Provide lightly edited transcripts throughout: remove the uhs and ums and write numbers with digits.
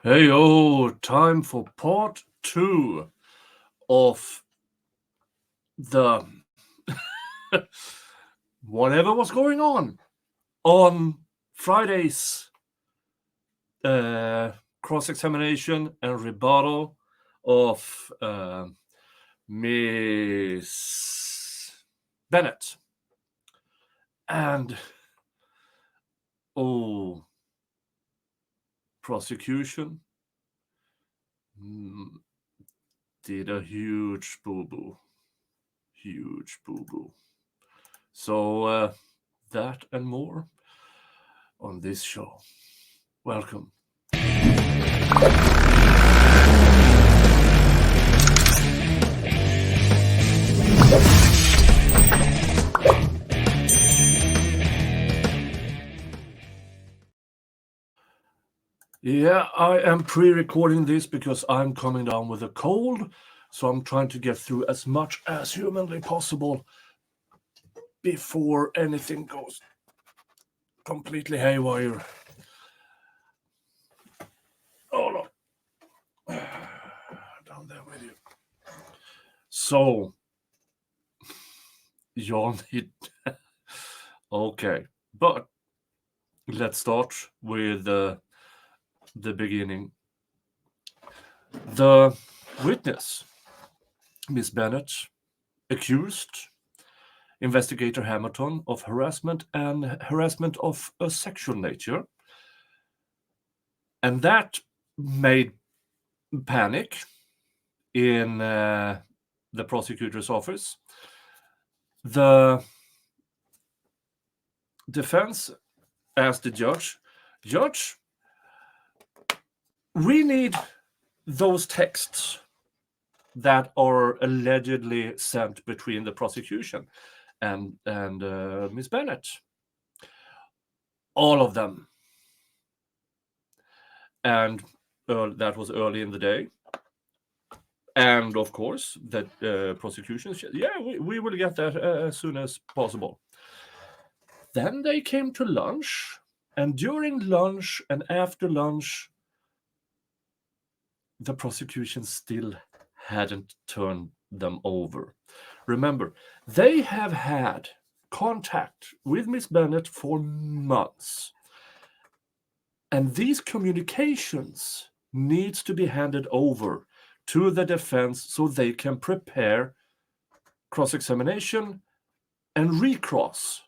Hey, time for part 2 of the whatever was going on Friday's cross-examination and rebuttal of Miss Bennett. And prosecution did a huge boo-boo. So that and more on this show. Welcome. Yeah, I am pre-recording this because I'm coming down with a cold, so I'm trying to get through as much as humanly possible before anything goes completely haywire. Oh no. Down there with you. So, Jan hit. Okay, but let's start with the beginning. The witness, Miss Bennett, accused Investigator Hamilton of harassment of a sexual nature. And that made panic in the prosecutor's office. The defense asked the judge, we need those texts that are allegedly sent between the prosecution and Miss Bennett. All of them. And that was early in the day. And of course, that prosecution said, yeah, we will get that as soon as possible. Then they came to lunch, and during lunch and after lunch, the prosecution still hadn't turned them over. Remember, they have had contact with Miss Bennett for months. And these communications needs to be handed over to the defense so they can prepare cross-examination and recross.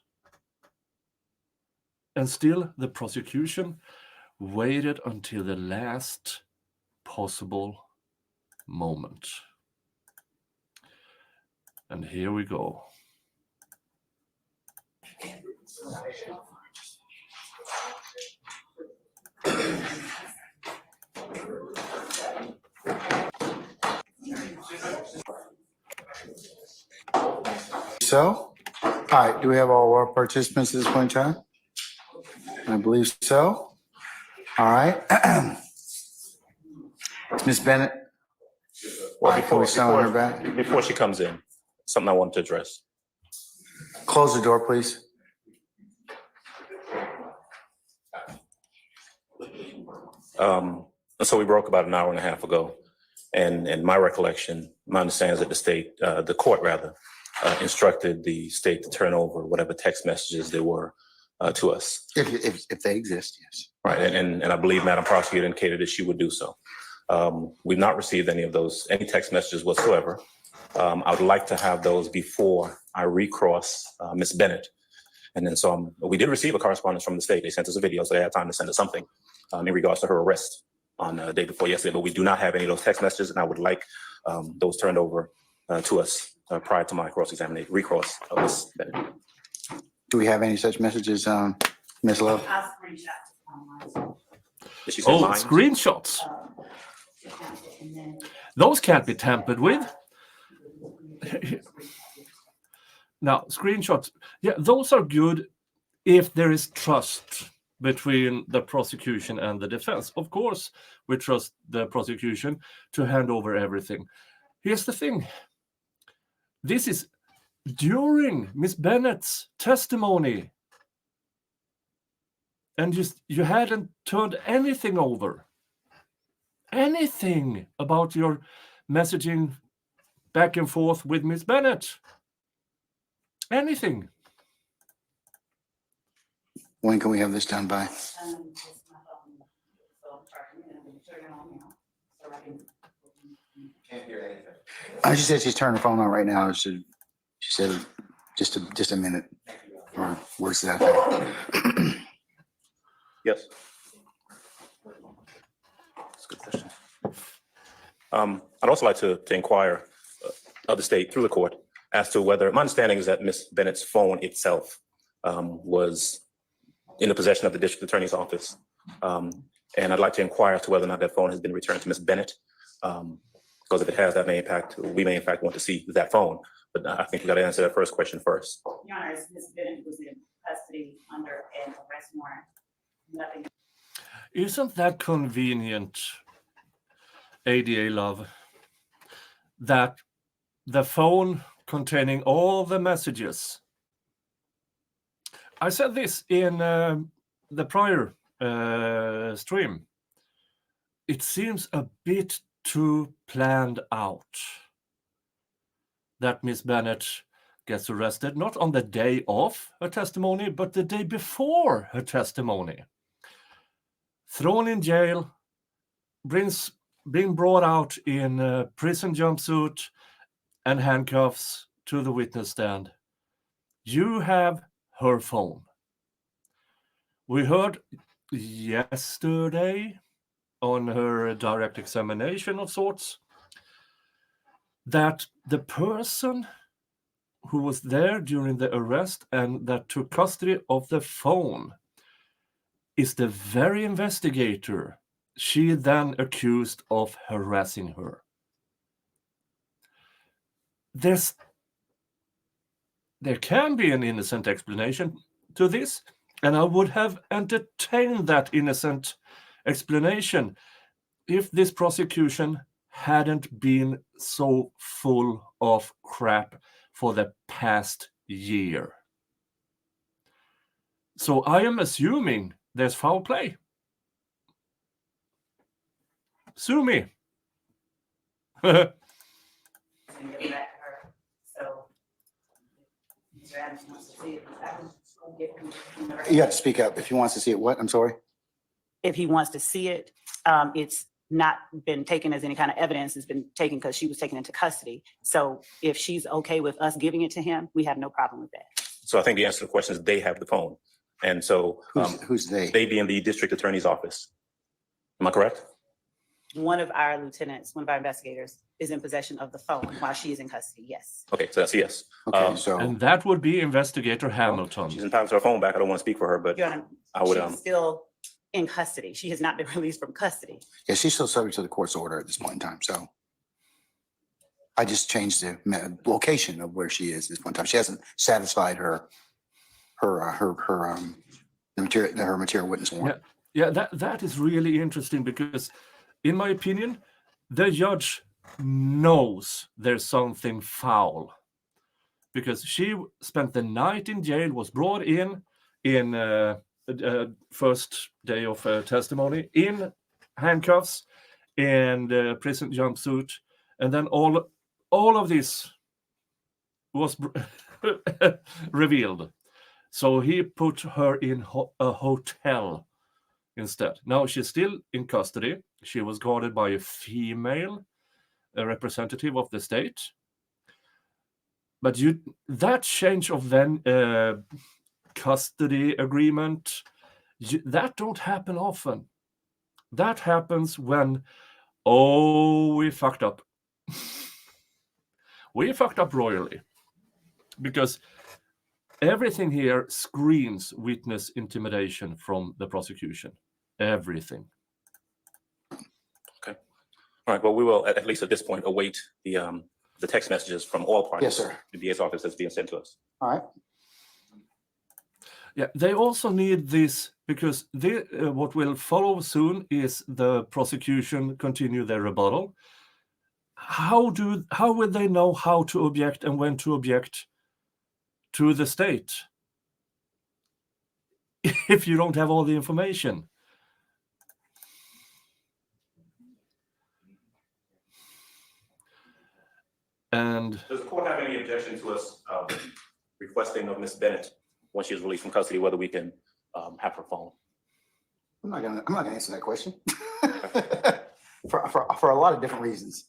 And still, the prosecution waited until the last possible moment. And here we go. So, all right, do we have all our participants at this point in time? I believe so. All right. Ms. Bennett, Well, her back? before she comes in, something I want to address. Close the door, please. So we broke about an hour and a half ago, and my recollection, my understanding is that the court instructed the state to turn over whatever text messages there were to us. If they exist, yes. Right, and I believe Madam Prosecutor indicated that she would do so. We've not received any text messages whatsoever. I would like to have those before I recross Ms. Bennett. And then we did receive a correspondence from the state. They sent us a video, so they had time to send us something in regards to her arrest on the day before yesterday. But we do not have any of those text messages, and I would like those turned over to us prior to my recross of Ms. Bennett. Do we have any such messages, Ms. Love? Screenshots. Those can't be tampered with. Now, screenshots, yeah, those are good if there is trust between the prosecution and the defense. Of course, we trust the prosecution to hand over everything. Here's the thing. This is during Miss Bennett's testimony. And you hadn't turned anything over. anything about your messaging back and forth with Miss Bennett. Anything. When can we have this done by? She said she's turning her phone on right now. She said just a minute. Or where's that? Yes. That's a good question. I'd also like to inquire of the state through the court as to whether, my understanding is that Ms. Bennett's phone itself was in the possession of the district attorney's office. And I'd like to inquire as to whether or not that phone has been returned to Ms. Bennett. Because if it has, that may impact, we may in fact want to see that phone. But I think we got to answer that first question first. Your Honor, Ms. Bennett was in custody under an arrest warrant. Nothing. Isn't that convenient, A.D.A Love, that the phone containing all the messages? I said this in the prior stream. It seems a bit too planned out that Miss Bennett gets arrested, not on the day of her testimony, but the day before her testimony. Thrown in jail, being brought out in a prison jumpsuit and handcuffs to the witness stand. You have her phone. We heard yesterday on her direct examination of sorts that the person who was there during the arrest and that took custody of the phone is the very investigator she then accused of harassing her. There can be an innocent explanation to this, and I would have entertained that innocent explanation if this prosecution hadn't been so full of crap for the past year. So I am assuming there's foul play. Sue me. And give it back to her. So, Mr. Adams wants to see it. I can give him the- You have to speak up if he wants to see it. What? I'm sorry. If he wants to see it, it's not been taken as any kind of evidence. It's been taken because she was taken into custody. So if she's okay with us giving it to him, we have no problem with that. So I think the answer to the question is they have the phone. And so Who's they? they be in the district attorney's office. Am I correct? One of our lieutenants, one of our investigators, is in possession of the phone while she is in custody, yes. Okay, so that's a yes. Okay, so And that would be Investigator Hamilton. She's entitled to her phone back. I don't want to speak for her, but Your Honor, I would, she's still in custody. She has not been released from custody. yeah, she's still subject to the court's order at this point in time. So I just changed the location of where she is at this point in time. She hasn't satisfied her material witness warrant. Yeah, that is really interesting because, in my opinion, the judge knows there's something foul because she spent the night in jail, was brought in first day of testimony in handcuffs and prison jumpsuit, and then all of this was revealed. So he put her in a hotel instead. Now she's still in custody. She was guarded by a female representative of the state. But that change of custody agreement, that don't happen often. That happens when, we fucked up. We fucked up royally. Because everything here screams witness intimidation from the prosecution. Everything. okay. All right, well, we will, at least at this point, await the text messages from all parties. Yes, sir. The DA's office that's being sent to us. All right. Yeah, they also need this because what will follow soon is the prosecution continue their rebuttal. How will they know how to object and when to object to the state if you don't have all the information? And Does the court have any objection to us requesting of Ms. Bennett, when she is released from custody, whether we can have her phone? I'm not gonna answer that question. For a lot of different reasons.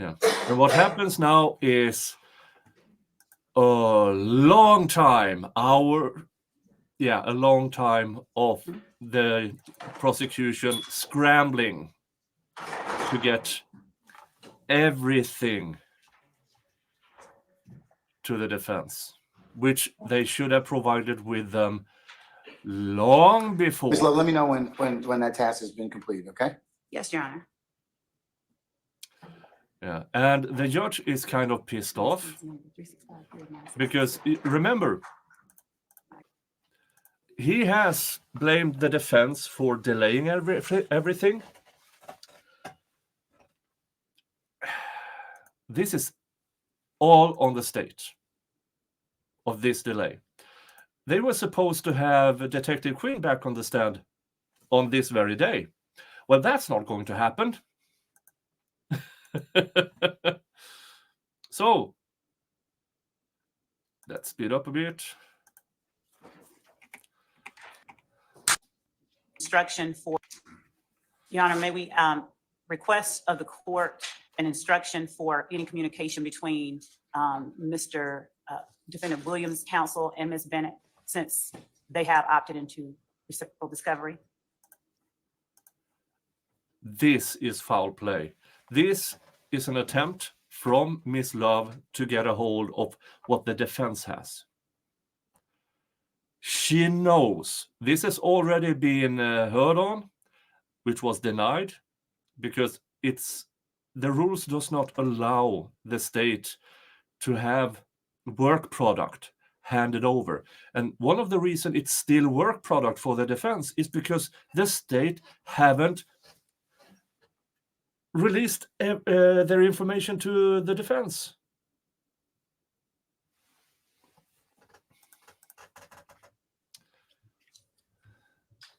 yeah, and what happens now is a long time, a long time of the prosecution scrambling to get everything to the defense, which they should have provided with them long before. Ms. Love, let me know when that task has been completed, okay? Yes, Your Honor. Yeah, and the judge is kind of pissed off because remember, he has blamed the defense for delaying everything. This is all on the state of this delay. They were supposed to have Detective Quinn back on the stand on this very day. Well, that's not going to happen. So let's speed up a bit. Instruction for, Your Honor, may we request of the court an instruction for any communication between Mr. Defendant Williams' counsel and Ms. Bennett, since they have opted into reciprocal discovery? This is foul play. This is an attempt from Ms. Love to get a hold of what the defense has. She knows this has already been heard on, which was denied, because the rules does not allow the state to have work product handed over. And one of the reasons it's still work product for the defense is because the state haven't released their information to the defense.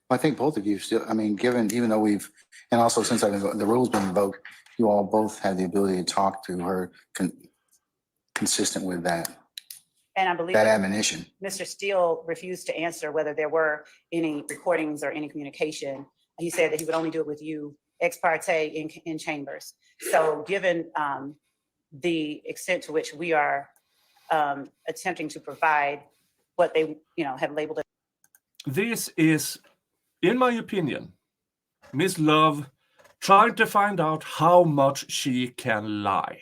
I think both of you still, I mean, even though and also since the rule's been invoked, you all both have the ability to talk to her consistent with that And I believe that admonition. Mr. Steele refused to answer whether there were any recordings or any communication. He said that he would only do it with you ex parte in chambers. So given the extent to which we are attempting to provide what they have labeled it. This is, in my opinion, Ms. Love trying to find out how much she can lie.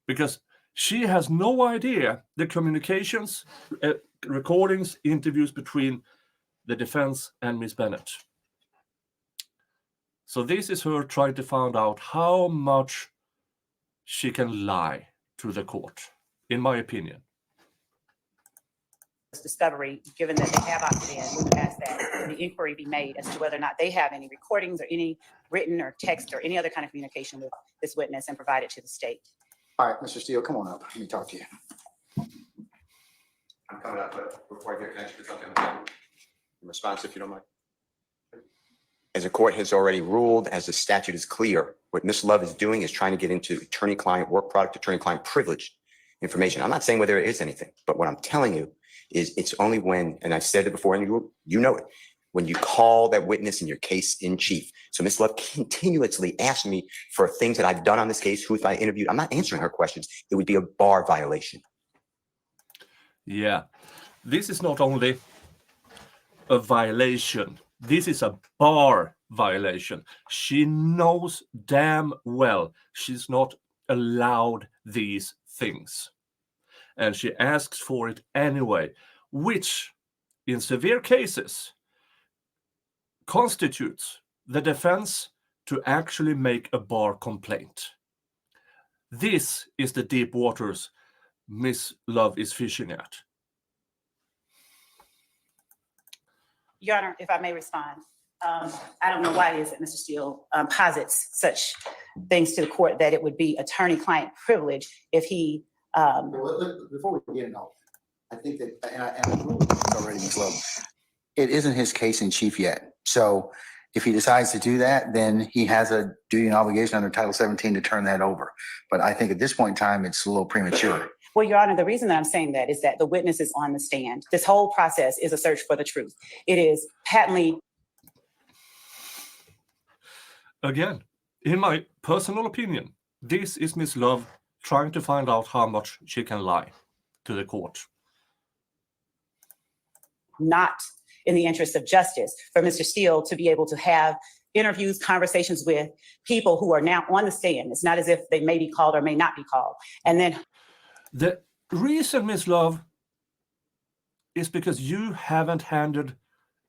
Because she has no idea the communications, recordings, interviews between the defense and Ms. Bennett. So this is her trying to find out how much she can lie to the court, in my opinion. Discovery, given that they have opted in, we would ask that the inquiry be made as to whether or not they have any recordings or any written or text or any other kind of communication with this witness and provide it to the state. All right, Mr. Steele, come on up. Let me talk to you. I'm coming up, but before I get attention to something, in response, if you don't mind. As the court has already ruled, as the statute is clear, what Ms. Love is doing is trying to get into attorney-client work product, attorney-client privilege information. I'm not saying whether there is anything, but what I'm telling you is it's only when, and I've said it before, and you know it, when you call that witness in your case in chief. So Ms. Love continuously asks me for things that I've done on this case, who I interviewed. I'm not answering her questions. It would be a bar violation. Yeah, this is not only a violation, this is a bar violation. She knows damn well she's not allowed these things. And she asks for it anyway, which in severe cases constitutes the defense to actually make a bar complaint. This is the deep waters Ms. Love is fishing at. Your Honor, if I may respond, I don't know why it is that Mr. Steele posits such things to the court that it would be attorney-client privilege if he. Before we get into all that, I think that, and I already, Ms. Love, it isn't his case in chief yet. So if he decides to do that, then he has a duty and obligation under Title 17 to turn that over. But I think at this point in time, it's a little premature. Well, Your Honor, the reason that I'm saying that is that the witness is on the stand. This whole process is a search for the truth. It is patently. Again, in my personal opinion, this is Miss Love trying to find out how much she can lie to the court. Not in the interest of justice for Mr. Steele to be able to have interviews, conversations with people who are now on the stand. It's not as if they may be called or may not be called. And then the reason, Miss Love, is because you haven't handed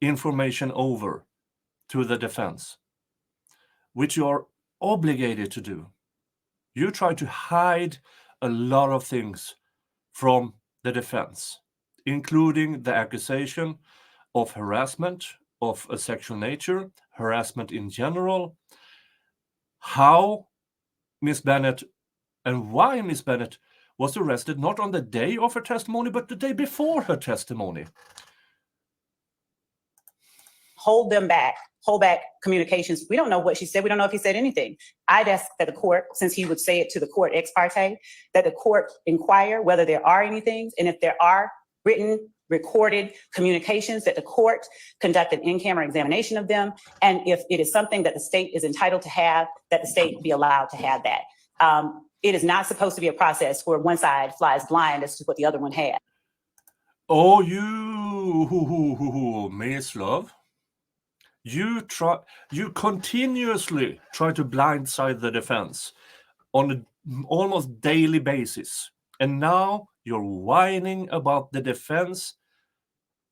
information over to the defense, which you are obligated to do. You try to hide a lot of things from the defense, including the accusation of harassment of a sexual nature, harassment in general, how Miss Bennett and why Miss Bennett was arrested not on the day of her testimony, but the day before her testimony. hold back communications. We don't know what she said. We don't know if he said anything. I'd ask that the court, since he would say it to the court ex parte, that the court inquire whether there are anything, and if there are written, recorded communications, that the court conduct an in-camera examination of them. And if it is something that the state is entitled to have, that the state be allowed to have that. It is not supposed to be a process where one side flies blind as to what the other one had. Oh, Miss Love, you continuously try to blindside the defense on an almost daily basis. And now you're whining about the defense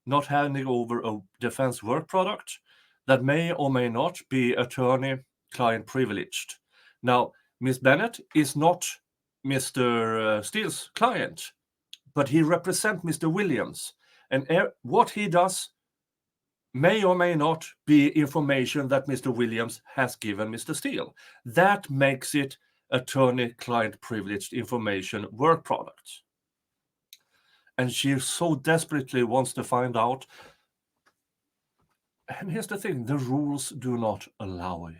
not handing over a defense work product that may or may not be attorney-client privileged. Now, Miss Bennett is not Mr. Steele's client, but he represents Mr. Williams. And what he does may or may not be information that Mr. Williams has given Mr. Steele. That makes it attorney-client privileged information work product. And she so desperately wants to find out. And here's the thing, the rules do not allow it.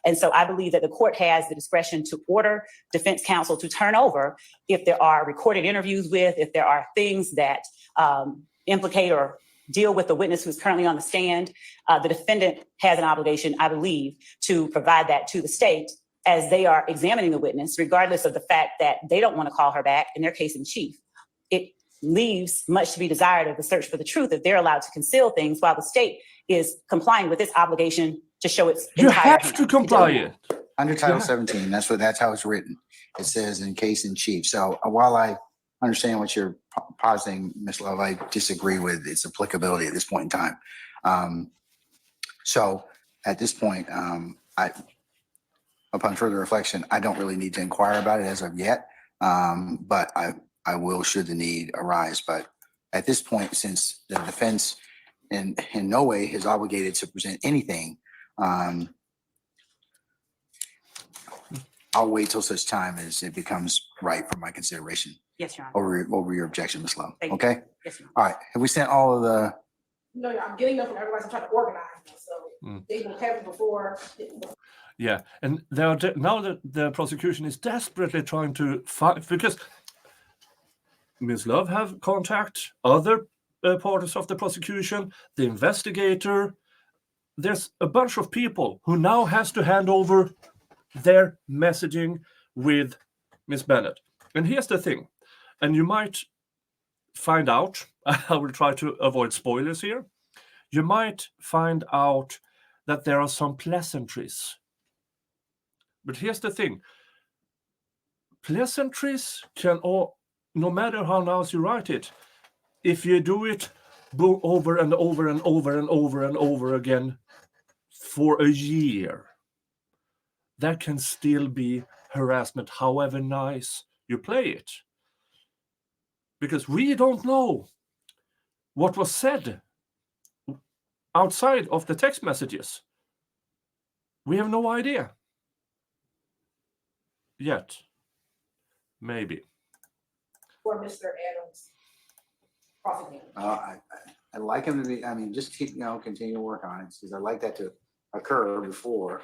And so I believe that the court has the discretion to order defense counsel to turn over if there are recorded interviews with, if there are things that implicate or deal with the witness who's currently on the stand. The defendant has an obligation, I believe, to provide that to the state as they are examining the witness, regardless of the fact that they don't want to call her back in their case in chief. It leaves much to be desired of the search for the truth if they're allowed to conceal things while the state is complying with its obligation to show its You entire have hand. to comply it. Under Title 17, that's how it's written. It says in case in chief. So while I understand what you're positing, Ms. Love, I disagree with its applicability at this point in time. So at this point, upon further reflection, I don't really need to inquire about it as of yet. But I will should the need arise. But at this point, since the defense in no way is obligated to present anything, I'll wait till such time as it becomes right for my consideration Yes, Your Honor. over your objection, Ms. Love. Thank you. Okay? Yes, Your Honor. All right. Have we sent all of the, No, I'm getting up from everybody's trying to organize, so they will have it before. Yeah, and now that the prosecution is desperately trying to find, because Ms. Love have contact other parties of the prosecution, the investigator. There's a bunch of people who now has to hand over their messaging with Miss Bennett. And here's the thing, and you might find out, I will try to avoid spoilers here, you might find out that there are some pleasantries. But here's the thing, pleasantries can all, no matter how nice you write it, if you do it over and over and over and over and over again for a year, that can still be harassment, however nice you play it. Because we don't know what was said outside of the text messages. We have no idea. Yet. Maybe. For Mr. Adams. Prosecutor. I I'd like him to be, I mean, just keep, continue to work on it, because I'd like that to occur before.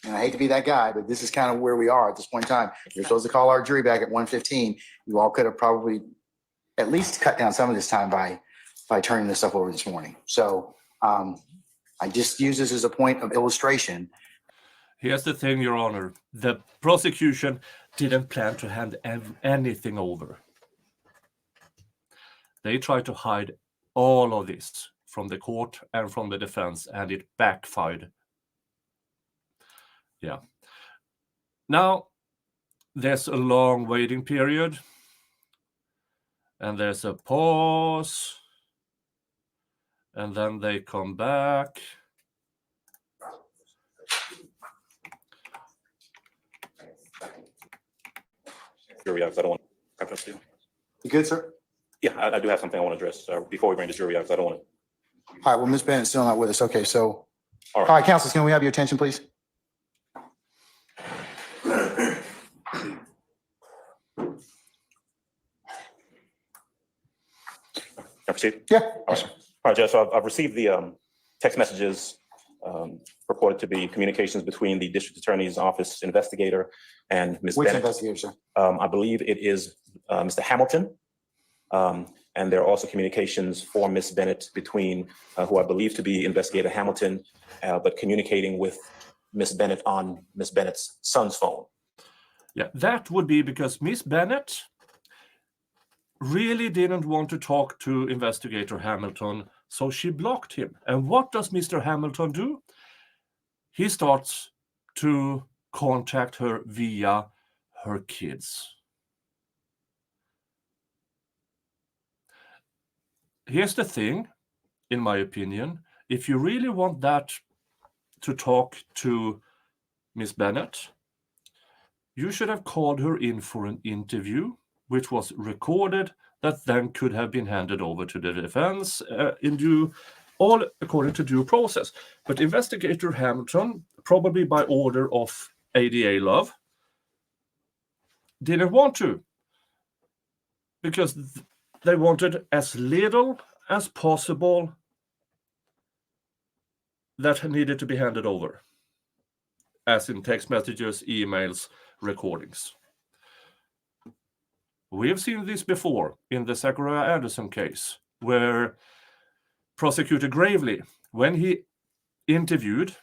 And I hate to be that guy, but this is kind of where we are at this point in time. You're supposed to call our jury back at 1:15. You all could have probably at least cut down some of this time by turning this stuff over this morning. So I just use this as a point of illustration. Here's the thing, Your Honor. The prosecution didn't plan to hand anything over. They tried to hide all of this from the court and from the defense, and it backfired. Yeah. Now, there's a long waiting period, and there's a pause, and then they come back. Jury out, 'cause I don't want to preface you. You good, sir? Yeah, I do have something I want to address before we bring the jury out, 'cause I don't want to. All right, well, Ms. Bennett's still not with us. Okay, so, All all right. right, counsel, can we have your attention, please? Can I proceed? Yeah. All right, Judge, so I've received the text messages purported to be communications between the district attorney's office investigator and Ms. Which Bennett. investigator, sir? I believe it is Mr. Hamilton. And there are also communications for Ms. Bennett between who I believe to be Investigator Hamilton, but communicating with Ms. Bennett on Ms. Bennett's son's phone. Yeah, that would be because Miss Bennett really didn't want to talk to Investigator Hamilton, so she blocked him. And what does Mr. Hamilton do? He starts to contact her via her kids. Here's the thing, in my opinion, if you really want that to talk to Miss Bennett, you should have called her in for an interview, which was recorded, that then could have been handed over to the defense all according to due process. But Investigator Hamilton, probably by order of A.D.A Love, didn't want to, because they wanted as little as possible that needed to be handed over, as in text messages, emails, recordings. We have seen this before in the Zachariah Anderson case, where Prosecutor Gravely, when he interviewed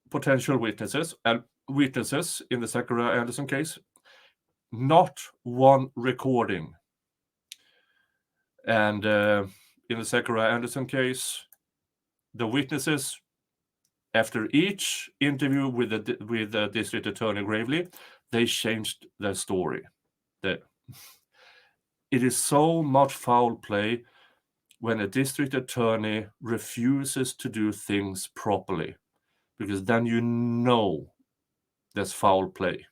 potential witnesses and witnesses in the Zachariah Anderson case, not one recording. And in the Zachariah Anderson case, the witnesses, after each interview with the district attorney Gravely, they changed their story. It is so much foul play when a district attorney refuses to do things properly, because then you know there's foul play.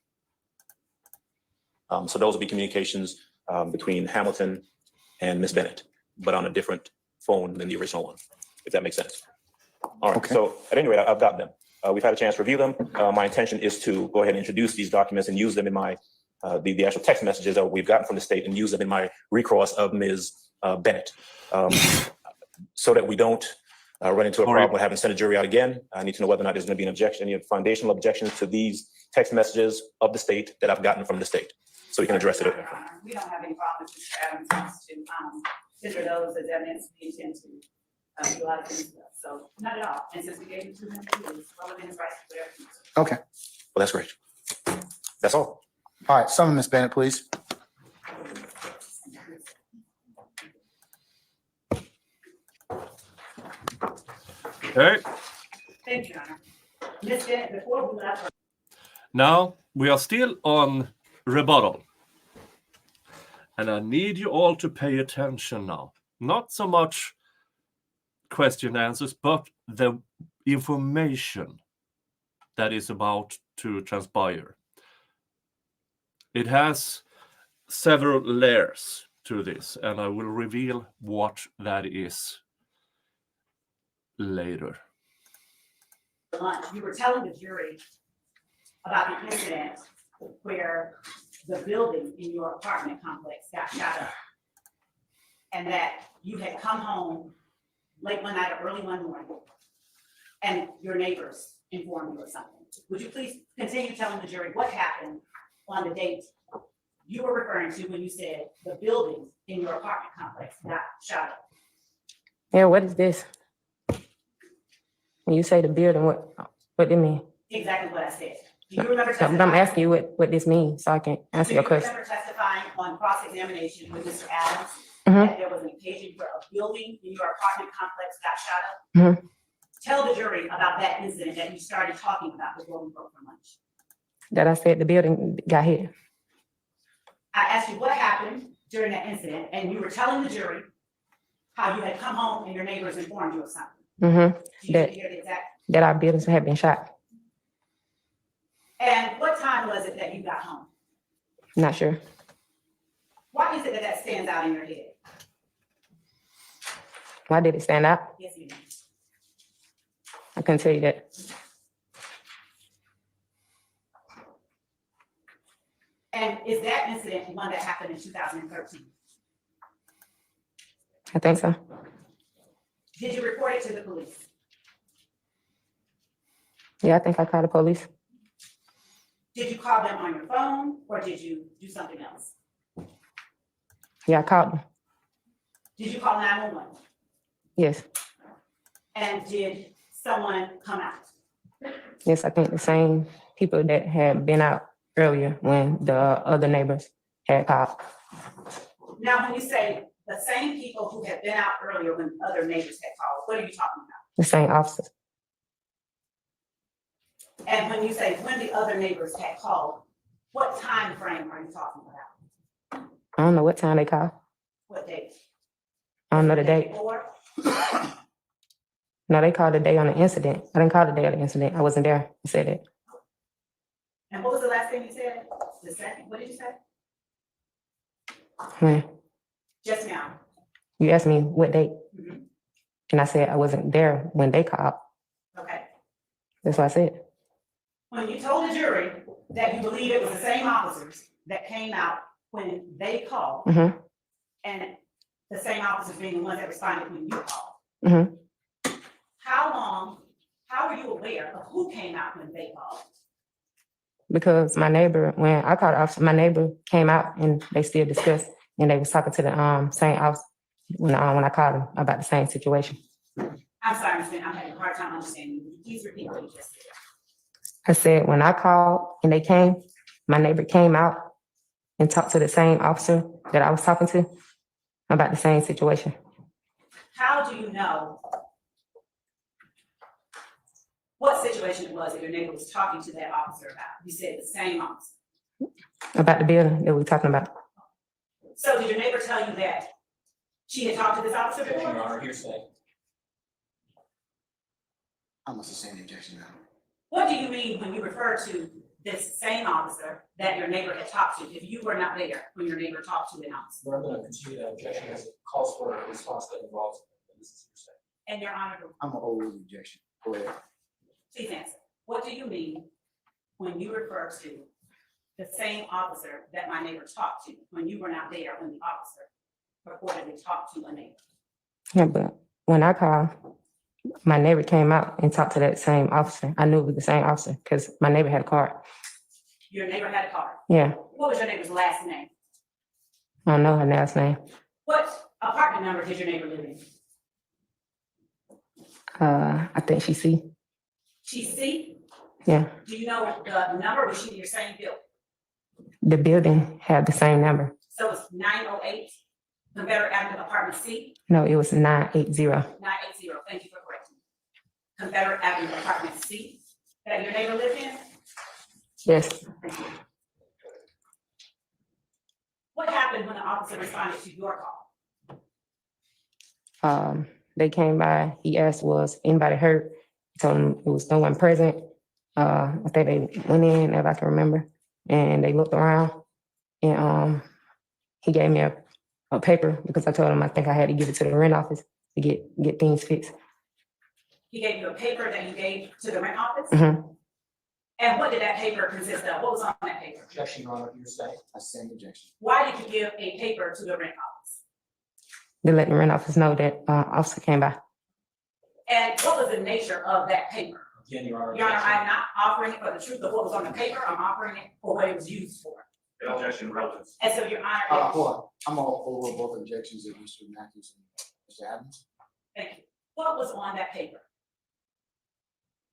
So those will be communications between Hamilton and Ms. Bennett, but on a different phone than the original one, if that makes sense. All right, Okay. so at any rate, I've got them. We've had a chance to review them. My intention is to go ahead and introduce these documents and use them in my, the actual text messages that we've gotten from the state, and use them in my recross of Ms. Bennett, so that we don't run into a problem with having to send a jury out again. I need to know whether or not there's going to be an objection, any foundational objections to these text messages of the state that I've gotten from the state, so we can address it. We don't have any problem with Mr. Adams wants to consider those as evidence. We intend to utilize them as well. So not at all. And since we gave you 2 minutes, it's relevant rights to whatever. Okay. Well, that's great. That's all. All right, summon Ms. Bennett, please. Okay. Thank you, Your Honor. Ms. Bennett, before we left. Now we are still on rebuttal. And I need you all to pay attention now. Not so much question answers, but the information that is about to transpire. It has several layers to this, and I will reveal what that is later. You were telling the jury about the incident where the building in your apartment complex got shot up? And that you had come home late one night or early one morning, and your neighbors informed you of something. Would you please continue telling the jury what happened on the date you were referring to when you said the building in your apartment complex got shot up? Yeah, what is this? When you say the building, what do you mean? Exactly what I said. Do you remember I'm testifying? asking you what this means so I can answer your Do you question. remember testifying on cross-examination with Mr. Adams Mhm. that there was an occasion where a building in your apartment complex got shot up? Mhm. Tell the jury about that incident that you started talking about before we broke for lunch. That I said the building got hit. I asked you what happened during that incident, and you were telling the jury how you had come home and your neighbors informed you of something. Mm-hmm. Do you That hear the exact? that our buildings had been shot. And what time was it that you got home? Not sure. Why is it that that stands out in your head? Why did it stand out? Yes, you know. I couldn't tell you that. And is that incident one that happened in 2013? I think so. Did you report it to the police? Yeah, I think I called the police. Did you call them on your phone or did you do something else? Yeah, I called them. Did you call 911? Yes. And did someone come out? Yes, I think the same people that had been out earlier when the other neighbors had called. Now, when you say the same people who had been out earlier when other neighbors had called, what are you talking about? The same officers. And when you say when the other neighbors had called, what time frame are you talking about? I don't know what time they called. What date? I don't know the date. Before? No, they called the day on the incident. I didn't call the day of the incident. I wasn't there. I said it. And what was the last thing you said? The second, what did you say? When Just now. you asked me what date, Mhm. and I said I wasn't there when they called. Okay. That's what I said. When you told the jury that you believe it was the same officers that came out when they called, Mm-hmm. and the same officers being the ones that responded when you called, Mm-hmm. how were you aware of who came out when they called? Because my neighbor, when I called the officer, my neighbor came out and they still discussed, and they was talking to the same officer when I called them about the same situation. I'm sorry, Ms. Bennett, I'm having a hard time understanding you. Please repeat what you just said. I said when I called and they came, my neighbor came out and talked to the same officer that I was talking to about the same situation. How do you know what situation it was that your neighbor was talking to that officer about? You said the same officer. About the building that we're talking about. So did your neighbor tell you that she had talked to this officer before? I must sustain the objection now. What do you mean when you refer to this same officer that your neighbor had talked to, if you were not there when your neighbor talked to an officer? We're going to continue that objection as it calls for a response that involves this is And your honor, I'm gonna overrule the objection. Go ahead. please answer. What do you mean when you refer to the same officer that my neighbor talked to when you were not there when the officer reportedly talked to a neighbor? Yeah, but when I called, my neighbor came out and talked to that same officer. I knew it was the same officer because my neighbor had a card. Your neighbor had a car. Yeah, What was your neighbor's last name? I don't know her last name. What apartment number did your neighbor live in? I think she see. She's C. Yeah, Do you know the number? Was she in your same building? the building had the same number. So it's 908 Confederate Avenue, apartment C, No, it was 980. 980. Thank you for correcting. Confederate Avenue, apartment C, that your neighbor lived in? Yes, Thank you. What happened when the officer responded to your call? they came by. He asked, was anybody hurt? I told him it was no one present. I think they went in, if I can remember, and they looked around, and he gave me a paper because I told him I think I had to give it to the rent office to get things fixed. He gave you a paper that you gave to the rent office? Mhm. And what did that paper consist of? What was on that paper? Objection, Your Honor, hearsay. I send objection. Why did you give a paper to the rent office? To let the rent office know that officer came by. And what was the nature of that paper? Again, Your Honor. Your Honor, objection. I'm not offering it for the truth of what was on the paper, I'm offering it for what it was used for. Objection, relevance. And so, Your Honor, Hold on, I'm all over both objections of Mr. Matthews and Mr. Adams. thank you. What was on that paper?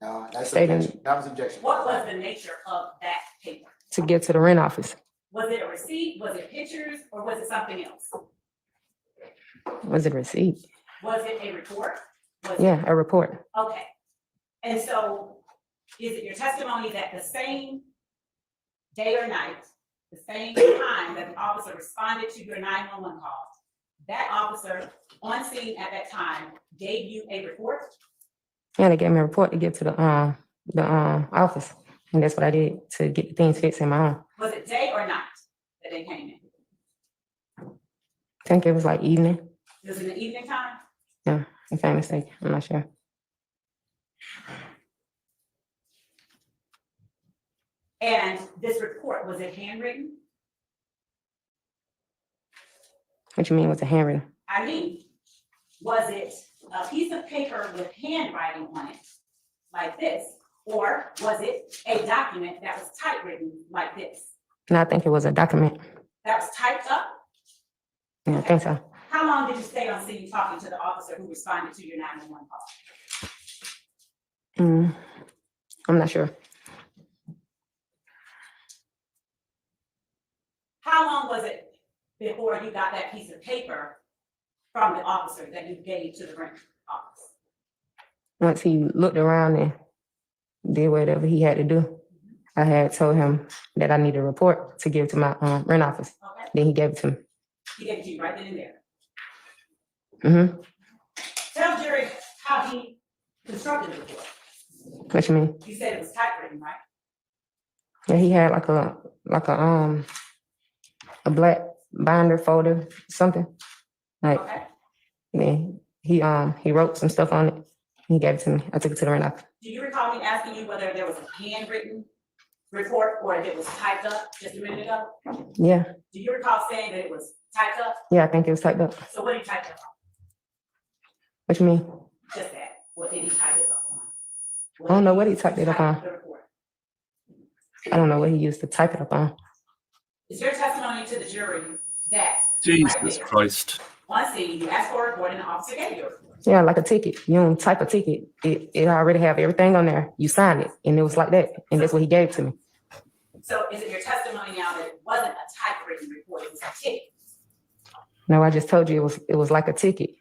No, that's Stating- objection. That was objection. What was the nature of that paper? To get to the rent office. Was it a receipt, was it pictures, or was it something else? Was it a receipt? Was it a report? Was it- Yeah, a report. Okay. And so, is it your testimony that the same day or night, the same time that the officer responded to your 911 call, that officer on scene at that time gave you a report? Yeah, they gave me a report to give to the office. And that's what I did to get the things fixed in my home. Was it day or night that they came in? I think it was like evening, It was in the evening time? if I'm mistaken. I'm not sure. And this report, was it handwritten? What you mean was a handwritten? I mean, was it a piece of paper with handwriting on it, like this? Or was it a document that was typewritten like this? And I think it was a document. That was typed up? Yeah, I think so. How long did you stay on scene talking to the officer who responded to your 911 call? I'm not sure. How long was it before you got that piece of paper from the officer that you gave to the rent office? Once he looked around and did whatever he had to do, I had told him that I need a report to give to my rent office. Okay, Then he gave it to me. he gave it to you right then and there. Mm-hmm. Tell jury how he constructed the report. What you mean? You said it was typewritten, right? Yeah, he had like a black binder folder, something. Like, Okay. then he wrote some stuff on it. He gave it to me. I took it to the rent office. Do you recall me asking you whether there was a handwritten report or if it was typed up just a minute ago? Yeah, Do you recall saying that it was typed up? yeah, I think it was typed up. So what did he type it up on? What you mean? Just that. What did he type it up on? I don't know what he did typed it up type on. the report? I don't know what he used to type it up on. Is your testimony to the jury that Jesus right there, Christ. on scene, you asked for a report and the officer gave you a report? Yeah, like a ticket. You don't type a ticket. It already have everything on there. You sign it, and it was like that. And that's what he gave to me. So is it your testimony now that it wasn't a typewritten report, it was a ticket? No, I just told you it was like a ticket.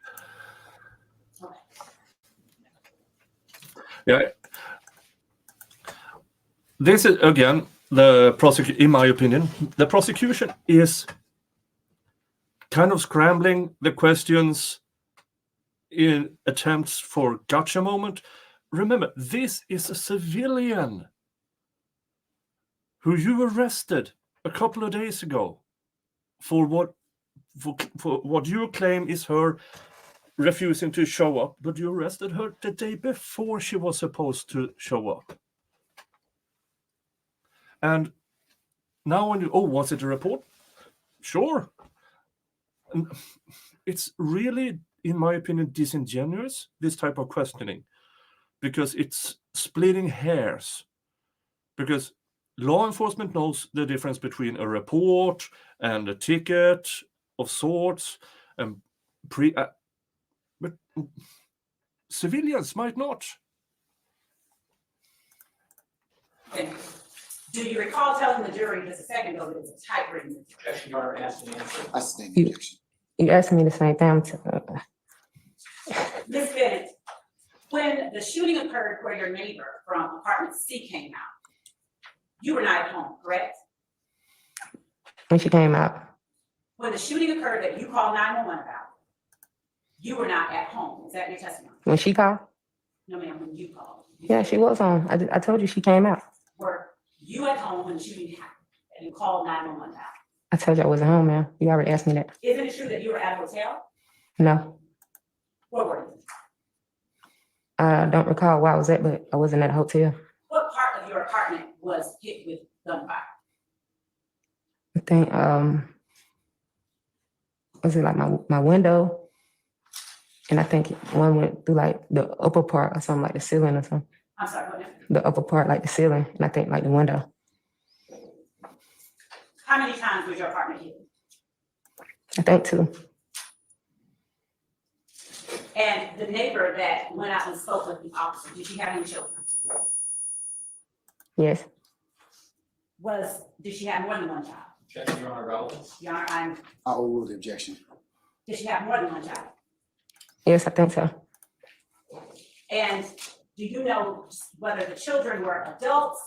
Yeah. This is again in my opinion, the prosecution is kind of scrambling the questions in attempts for gotcha moment. Remember, this is a civilian who you arrested a couple of days ago for what you claim is her refusing to show up, but you arrested her the day before she was supposed to show up. And now when was it a report? Sure. And it's really, in my opinion, disingenuous, this type of questioning, because it's splitting hairs. Because law enforcement knows the difference between a report and a ticket of sorts, and but civilians might not. Okay. Do you recall telling the jury just a second ago that it was a typewritten report? Objection, Your Honor, asked and answered. I stand objection. You asked me the same thing. Ms. Bennett, when the shooting occurred where your neighbor from apartment C came out, you were not at home, correct? When she came out, When the shooting occurred that you called 911 about, you were not at home. Is that your testimony? when she called, No, ma'am, when you called. yeah, she was on. I told you she came out. Were you at home when the shooting happened and you called 911 out? I told you I wasn't home, man. You already asked me that. Isn't it true that you were at a hotel? No, Where were you? I don't recall where I was at, but I wasn't at a hotel. What part of your apartment was hit with gunfire? I think, was it like my window? And I think one went through like the upper part or something, like the ceiling or something. I'm sorry, what now? The upper part, like the ceiling, and I think like the window. How many times was your apartment hit? I think 2. And the neighbor that went out and spoke with the officer, did she have any children? Yes, Did she have more than one child? Objection, Your Honor, relevance. Your Honor, I'll overrule the objection. did she have more than one child? yes, I think so. And do you know whether the children were adults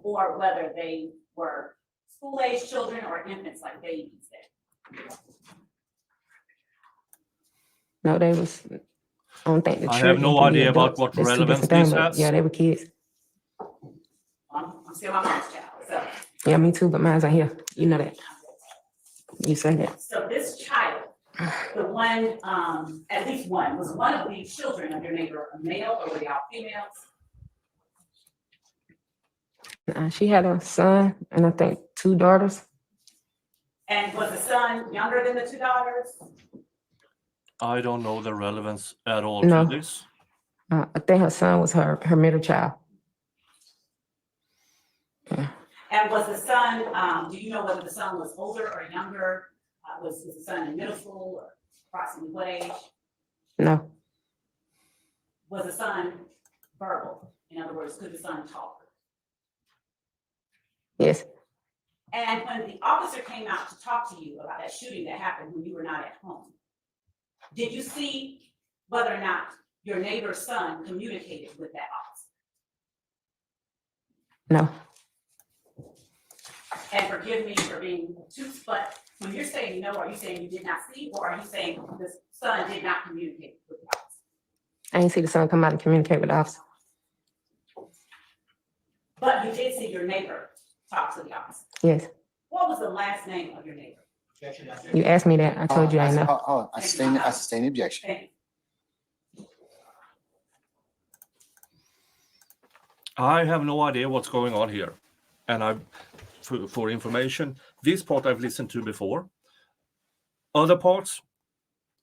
or whether they were school-age children or infants like babies there? No, they was, I don't think the I have children no could be idea about adults. what That's two relevance different things, this but has. yeah, they were kids. I'm still my mom's child, so. Yeah, me too, but mine's not here. You know that. You said that. So this child, the one, at least one, was one of the children of your neighbor a male or were they all females? She had a son and I think 2 daughters. And was the son younger than the 2 daughters? I don't know the relevance at all No. to this. I think her son was her middle child. Yeah. And was the son, do you know whether the son was older or younger? Was the son in middle school or approximately what age? No, Was the son verbal? In other words, could the son talk? yes, And when the officer came out to talk to you about that shooting that happened when you were not at home, did you see whether or not your neighbor's son communicated with that officer? no, And forgive me for being obtuse, but when you're saying no, are you saying you did not see, or are you saying the son did not communicate with the officer? I didn't see the son come out and communicate with the officer. But you did see your neighbor talk to the officer. Yes, What was the last name of your neighbor? Objection, Your Honor. you asked me that. I told you I know. I sustain the objection. Thank you. I have no idea what's going on here. And for information, this part I've listened to before. Other parts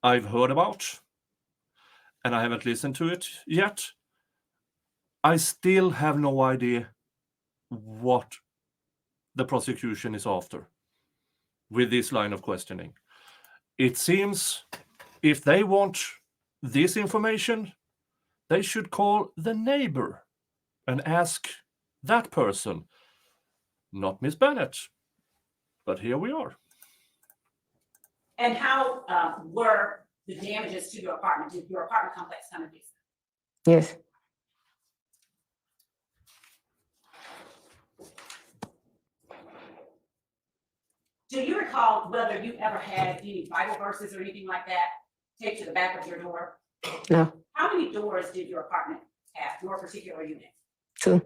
I've heard about, and I haven't listened to it yet. I still have no idea what the prosecution is after with this line of questioning. It seems if they want this information, they should call the neighbor and ask that person, not Miss Bennett. But here we are. And how were the damages to your apartment? Did your apartment complex come to this? Yes, Do you recall whether you ever had any Bible verses or anything like that taped to the back of your door? no, How many doors did your apartment have, your particular unit? 2,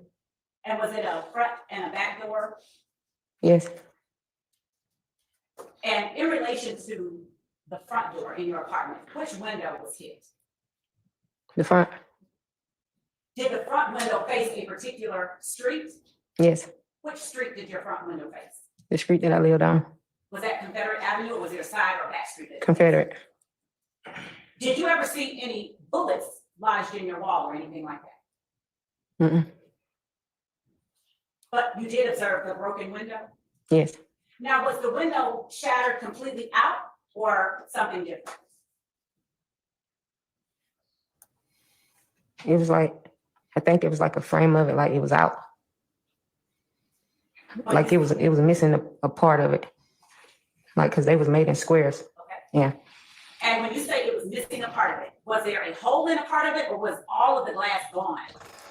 And was it a front and a back door? yes, And in relation to the front door in your apartment, which window was hit? the front, Did the front window face a particular street? yes, Which street did your front window face? the street that I lived on, Was that Confederate Avenue or was it a side or back street? Confederate. Did you ever see any bullets lodged in your wall or anything like that? Mm-mm. But you did observe the broken window? Yes, Now, was the window shattered completely out or something different? it was like, I think it was like a frame of it, like it was out. Like it was missing a part of it. Like, cause they was made in squares. Okay. Yeah. And when you say it was missing a part of it, was there a hole in a part of it or was all of the glass gone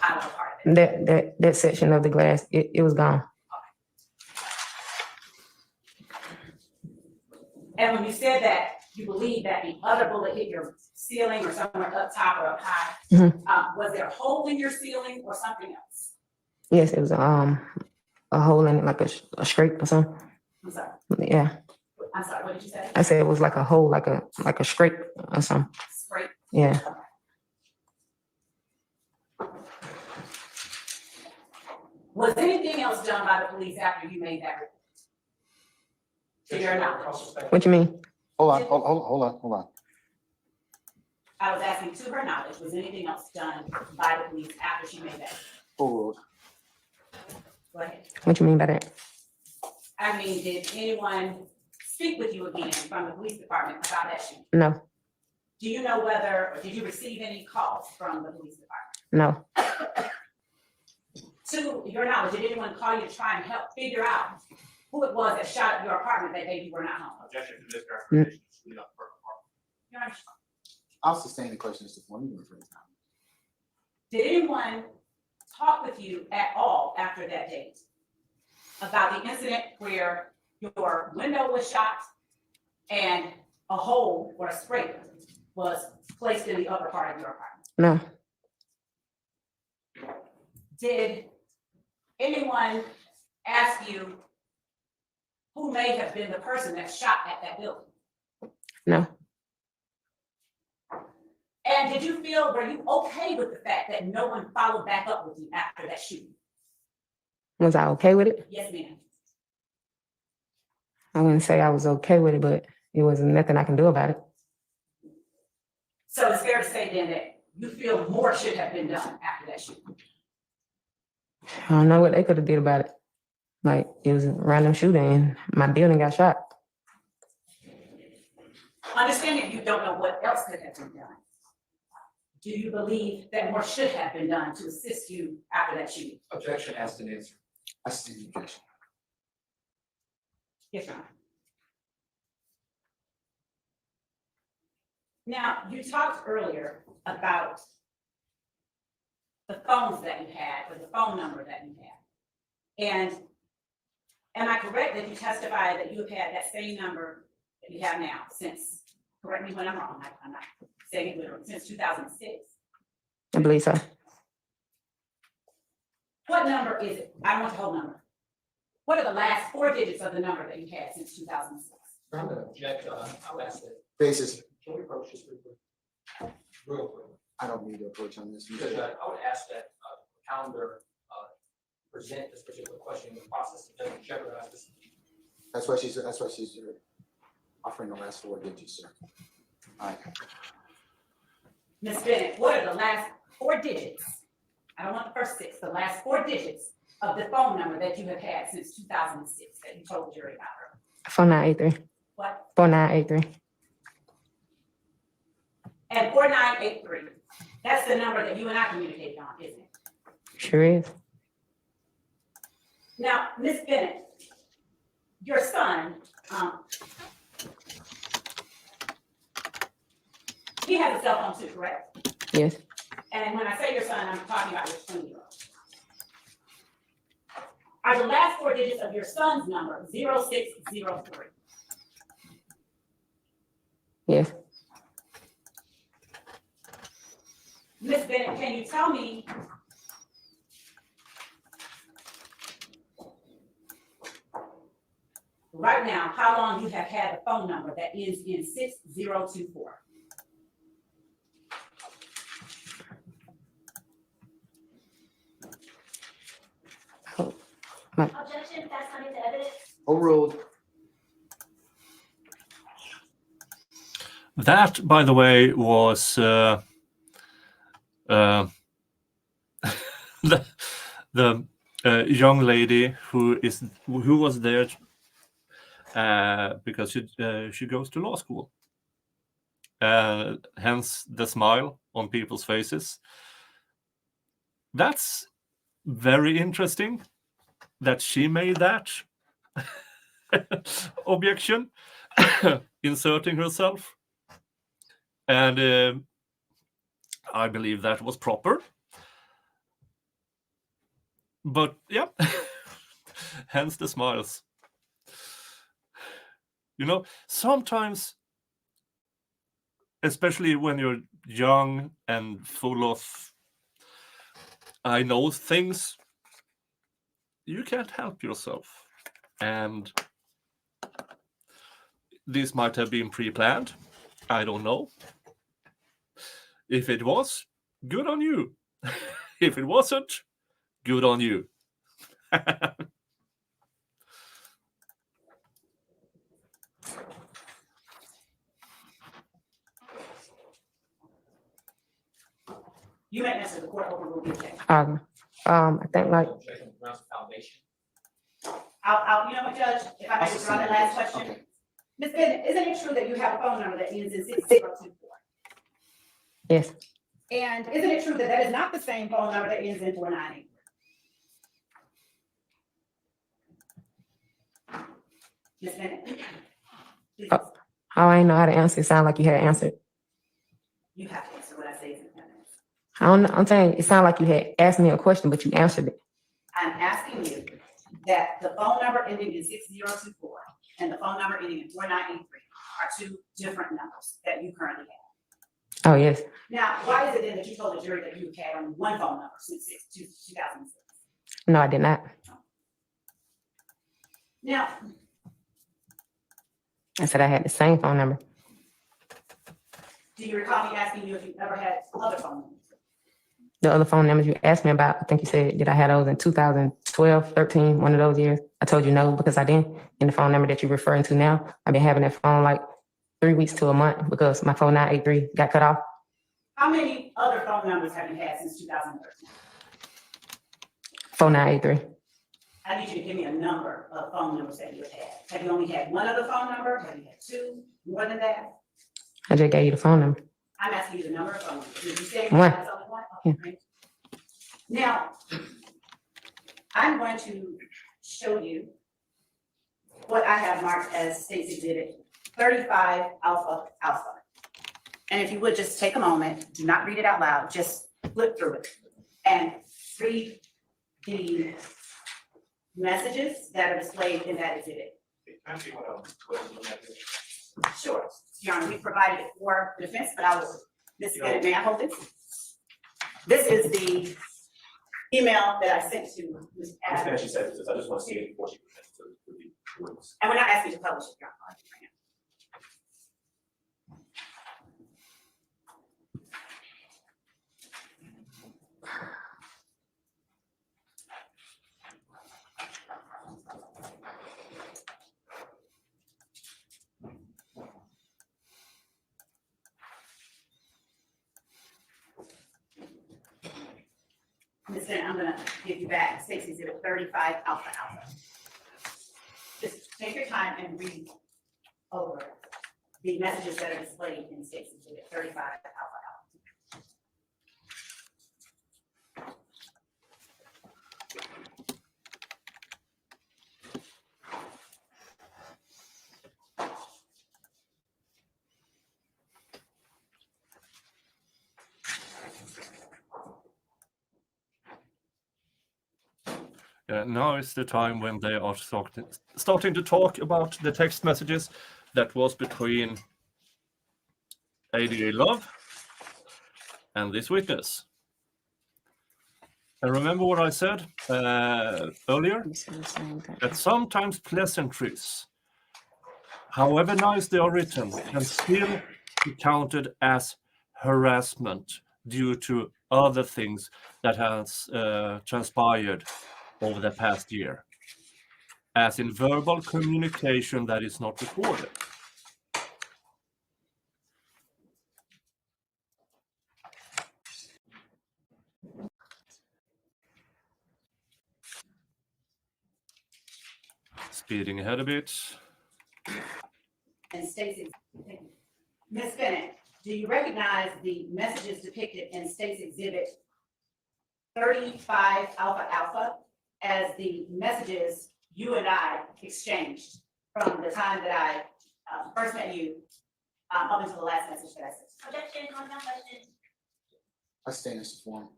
out of a part of it? That section of the glass, it was gone. And when you said that, you believe that the other bullet hit your ceiling or somewhere up top or up high, was there a hole in your ceiling or something else? Yes, it was a hole in it, like a scrape or something. I'm sorry. Yeah, I'm sorry, what did you say? I said it was like a hole, like a scrape or something. Scrape. Yeah. Was anything else done by the police after you made that report? To your knowledge? What you mean? Hold on. I was asking to her knowledge, was anything else done by the police after she made that? Overruled. Go ahead. What you mean by that? I mean, did anyone speak with you again from the police department about that shooting? No, Do you know whether, or did you receive any calls from the police department? no, To your knowledge, did anyone call you to try and help figure out who it was that shot at your apartment that day you were not home? Objection to this clarification. Your Honor. I'll sustain the question as to one for the time. Did anyone talk with you at all after that date about the incident where your window was shot and a hole or a scrape was placed in the upper part of your apartment? no, Did anyone ask you who may have been the person that shot at that building? no, And did you feel, were you okay with the fact that no one followed back up with you after that shooting? was I okay with it? Yes, ma'am. I wouldn't say I was okay with it, but it was nothing I can do about it. So it's fair to say then that you feel more should have been done after that shooting? I don't know what they could have did about it. Like, it was a random shooting and my building got shot. Understanding you don't know what else could have been done, do you believe that more should have been done to assist you after that shooting? Objection asked and answered. I sustain the objection. Yes, Your Honor. Now, you talked earlier about the phones that you had, or the phone number that you had. And am I correct that you testified that you have had that same number that you have now since, correct me when I'm wrong, I'm not saying it literally, since 2006? I believe so. What number is it? I don't want the whole number. What are the last 4 digits of the number that you had since 2006? I'm gonna object, I'll ask that. Basis, Can we approach this real quick? Real quick. I don't need to approach on this. Because I would ask that calendar present this particular question in the process of doesn't jeopardize this. That's why she's offering the last 4 digits, sir. All right. Ms. Bennett, what are the last 4 digits? I don't want the first 6, the last 4 digits of the phone number that you have had since 2006 that you told the jury about earlier. 4983. What? 4983. And 4983, that's the number that you and I communicated on, isn't it? Sure is. Now, Ms. Bennett, your son, he has a cell phone too, correct? Yes. And when I say your son, I'm talking about your 20-year-old. Are the last 4 digits of your son's number 0603? Yes. Ms. Bennett, can you tell me right now how long you have had the phone number that ends in 6024? Objection, that's coming to evidence. Overruled. That, by the way, was the young lady who was there because she goes to law school. Hence the smile on people's faces. That's very interesting that she made that objection, inserting herself. And I believe that was proper. But yeah, hence the smiles. You know, sometimes, especially when you're young and full of I know things, you can't help yourself. And this might have been pre-planned. I don't know. If it was, good on you. If it wasn't, good on you. You may answer the court overruled the objection. I think like, Objection grounds of foundation. You know what, Judge, if I may withdraw that last question. Ms. Bennett, isn't it true that you have a phone number that ends in 6024? yes, And isn't it true that that is not the same phone number that ends in 498? Ms. Bennett? Please, I ain't know how to answer. It sounded like you had answered. you have to answer what I say is independent. I don't know. I'm saying it sounded like you had asked me a question, but you answered it. I'm asking you that the phone number ending in 6024 and the phone number ending in 4983 are two different numbers that you currently have. Oh, yes. Now, why is it then that you told the jury that you've had only one phone number since 2006? No, I did not. Now, I said I had the same phone number. do you recall me asking you if you ever had other phone numbers? The other phone numbers you asked me about, I think you said, did I have those in 2012, 13, one of those years? I told you no, because I didn't. And the phone number that you're referring to now, I've been having that phone like 3 weeks to a month because my 4983 got cut off. How many other phone numbers have you had since 2013? 4983. I need you to give me a number of phone numbers that you've had. Have you only had one other phone number? Have you had two? More than that? I just gave you the phone number. I'm asking you the number of phone numbers. Did you say One. that's only one? Okay, great. Now, I'm going to show you what I have marked as State's Exhibit 35 Alpha Alpha. And if you would just take a moment, do not read it out loud, just flip through it and read the messages that are displayed in that exhibit. Sure, Your Honor, we provided it for the defense, but I will, Ms. Bennett, may I hold this? This is the email that I sent to Ms. Adams. She said this, I just want to see it before she presents to the witness. And we're not asking you to publish it, Your Honor. Ms. Bennett, I'm gonna give you back State's Exhibit 35 Alpha Alpha. Just take your time and read over the messages that are displayed in State's Exhibit 35 Alpha Alpha. Now is the time when they are starting to talk about the text messages that was between A.D.A Love and this witness. And remember what I said earlier? That sometimes pleasantries, however nice they are written, can still be counted as harassment due to other things that has transpired over the past year, as in verbal communication that is not recorded. Speeding ahead a bit. And State's, Ms. Bennett, do you recognize the messages depicted in State's Exhibit 35 Alpha Alpha as the messages you and I exchanged from the time that I first met you up until the last message that I sent? Objection, calling down question. I stand as form.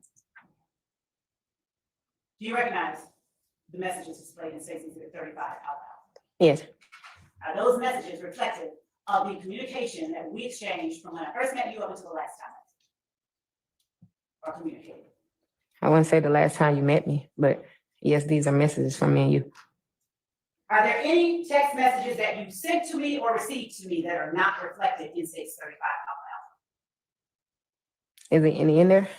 Do you recognize the messages displayed in State's Exhibit 35 Alpha Alpha? Yes. Are those messages reflective of the communication that we exchanged from when I first met you up until the last time or communicated? I wouldn't say the last time you met me, but yes, these are messages from me and you. Are there any text messages that you sent to me or received to me that are not reflected in State's 35 Alpha Is there any in there?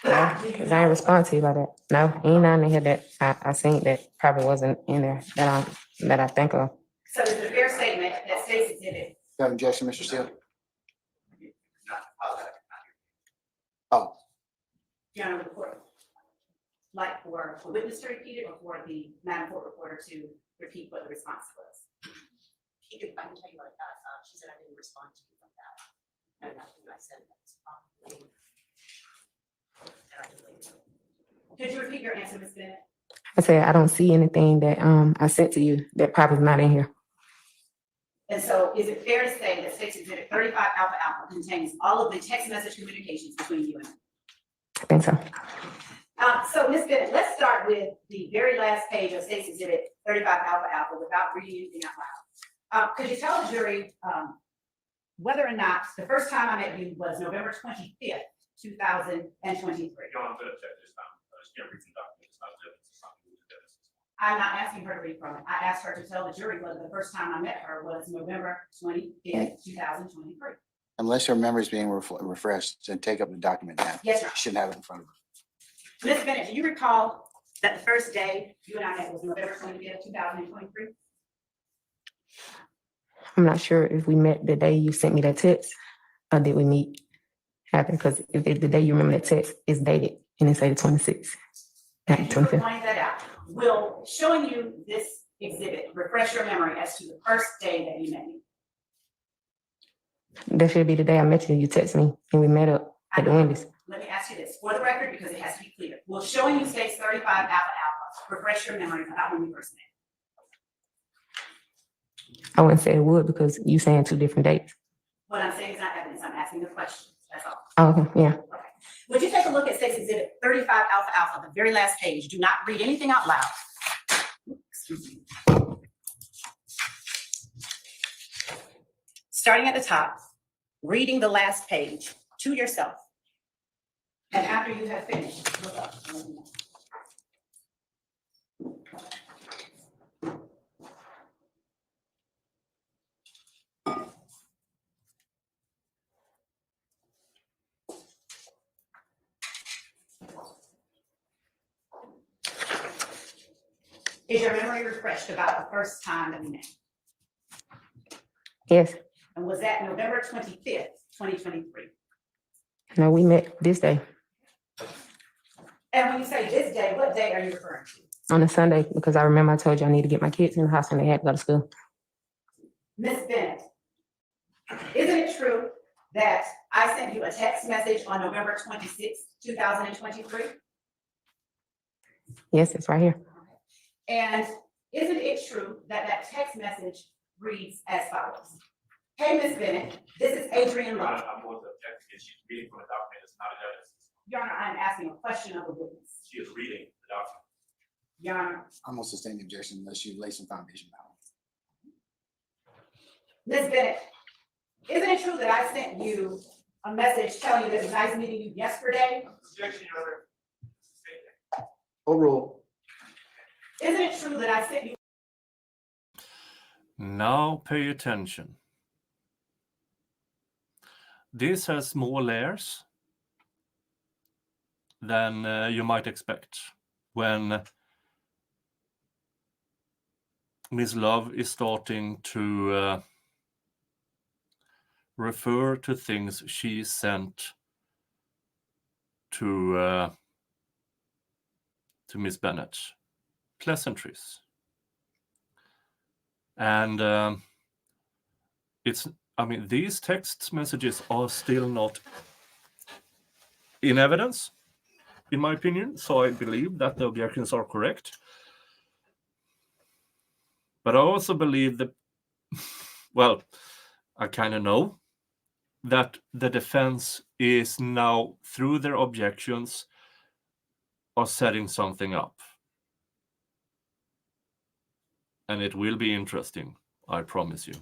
No, because I ain't respond to you about that. No, ain't nothing in here that I seen that probably wasn't in there that I think of. So it's a fair statement that states exhibit. You have objection, Mr. Steele? Oh, Your Honor, the court, like for a witness to repeat it or for the Madam Court reporter to repeat what the response was. I can tell you what, she said I didn't respond to you on that. And I said that's probably. Could you repeat your answer, Ms. Bennett? I said I don't see anything that I sent to you that probably not in here. And so is it fair to say that State's Exhibit 35 Alpha Alpha contains all of the text message communications between you and me? I think so. So Ms. Bennett, let's start with the very last page of State's Exhibit 35 Alpha Alpha without reading anything out loud. Could you tell the jury whether or not the first time I met you was November 25th, 2023? Your Honor, I'm going to check this time. She can't read the document. It's not evidence. It's not evidence. I'm not asking her to read from it. I asked her to tell the jury whether the first time I met her was November 25th, 2023. unless your memory is being refreshed, then take up the document now. Yes, sir. You shouldn't have it in front of you. Ms. Bennett, do you recall that the first day you and I met was November 25th, 2023? I'm not sure if we met the day you sent me that text or did we meet after, because if the day you remember that text is dated and it say the 26th, not the Thank you for 25th. pointing that out. Will showing you this exhibit refresh your memory as to the first day that you met me? That should be the day I met you. You text me and we met up at the Wendy's. Let me ask you this, for the record, because it has to be clear. Will showing you States 35 Alpha Alpha refresh your memory about when we first met? I wouldn't say it would because you saying two different dates. What I'm saying is not evidence, I'm asking a question, that's all. Oh, okay, yeah. Okay. Would you take a look at States Exhibit 35 Alpha Alpha, the very last page? Do not read anything out loud. Excuse me. Starting at the top, reading the last page to yourself. And after you have finished, look up. And let me know. Is your memory refreshed about the first time that we met? Yes. And was that November 25th, 2023? No, we met this day And when you say this day, what day are you referring to? on a Sunday because I remember I told you I need to get my kids in the house and they had to go to school. Ms. Bennett, isn't it true that I sent you a text message on November 26th, 2023? Yes, it's right here. And isn't it true that that text message reads as follows? Hey, Ms. Bennett, this is Adriane Love. I'm going to object because she's reading from a document that's not evidence. Your Honor, I'm asking a question of the witness. She is reading the document. Your Honor, I'm gonna sustain the objection unless you lay some foundation down. Ms. Bennett, isn't it true that I sent you a message telling you that it was nice meeting you yesterday? Objection, Your Honor. Overrule. Isn't it true that I sent you? Now pay attention. This has more layers than you might expect when Ms. Love is starting to refer to things she sent to Ms. Bennett. Pleasantries. And these text messages are still not in evidence, in my opinion, so I believe that the objections are correct. But I also believe that, well, I kind of know that the defense is now, through their objections, are setting something up. And it will be interesting, I promise you.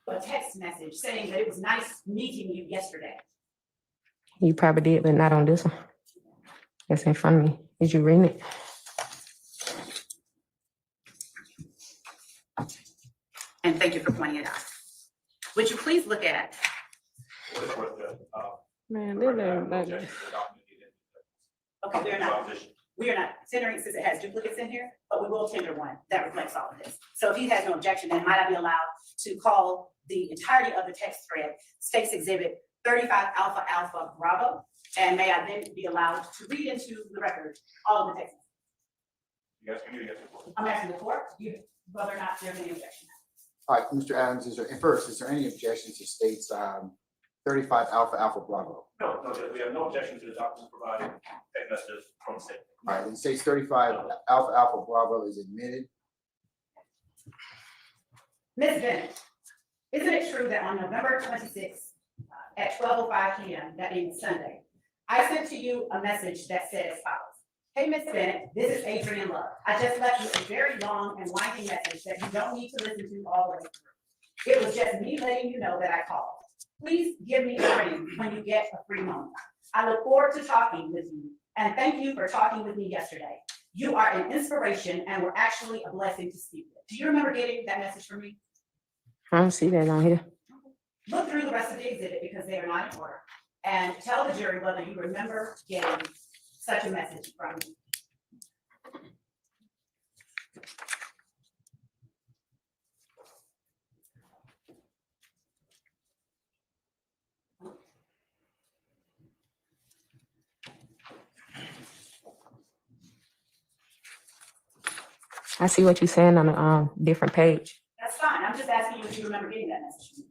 A text message saying that it was nice meeting you yesterday. You probably did, but not on this one. That's in front of me. Did you read it? And thank you for pointing it out. Would you please look at Man, they never, Okay, we are not tendering, since it has duplicates in here, but we will tender one that reflects all of this. So if he has no objection, then might I be allowed to call the entirety of the text thread State's Exhibit 35 Alpha Alpha Bravo? And may I then be allowed to read into the record all of the text? Yes, you do, yes. I'm asking the court, whether or not there's any objection. All right, Mr. Adams, is there any objection to states 35 Alpha Alpha Bravo? No, we have no objection to the documents provided, text messages from the state. All right, and states 35 Alpha Alpha Bravo is admitted. Ms. Bennett, isn't it true that on November 26th at 12:05 p.m., that being Sunday, I sent to you a message that said as follows: "Hey, Ms. Bennett, this is Adriane Love. I just left you a very long and winding message that you don't need to listen to all the way through. It was just me letting you know that I called. Please give me a ring when you get a free moment. I look forward to talking with you, and thank you for talking with me yesterday. You are an inspiration and were actually a blessing to speak with." Do you remember getting that message from me? I don't see that on here. Look through the rest of the exhibit because they are not in order, and tell the jury whether you remember getting such a message from me. I see what you're saying on a different page. That's fine. I'm just asking you if you remember getting that message from me.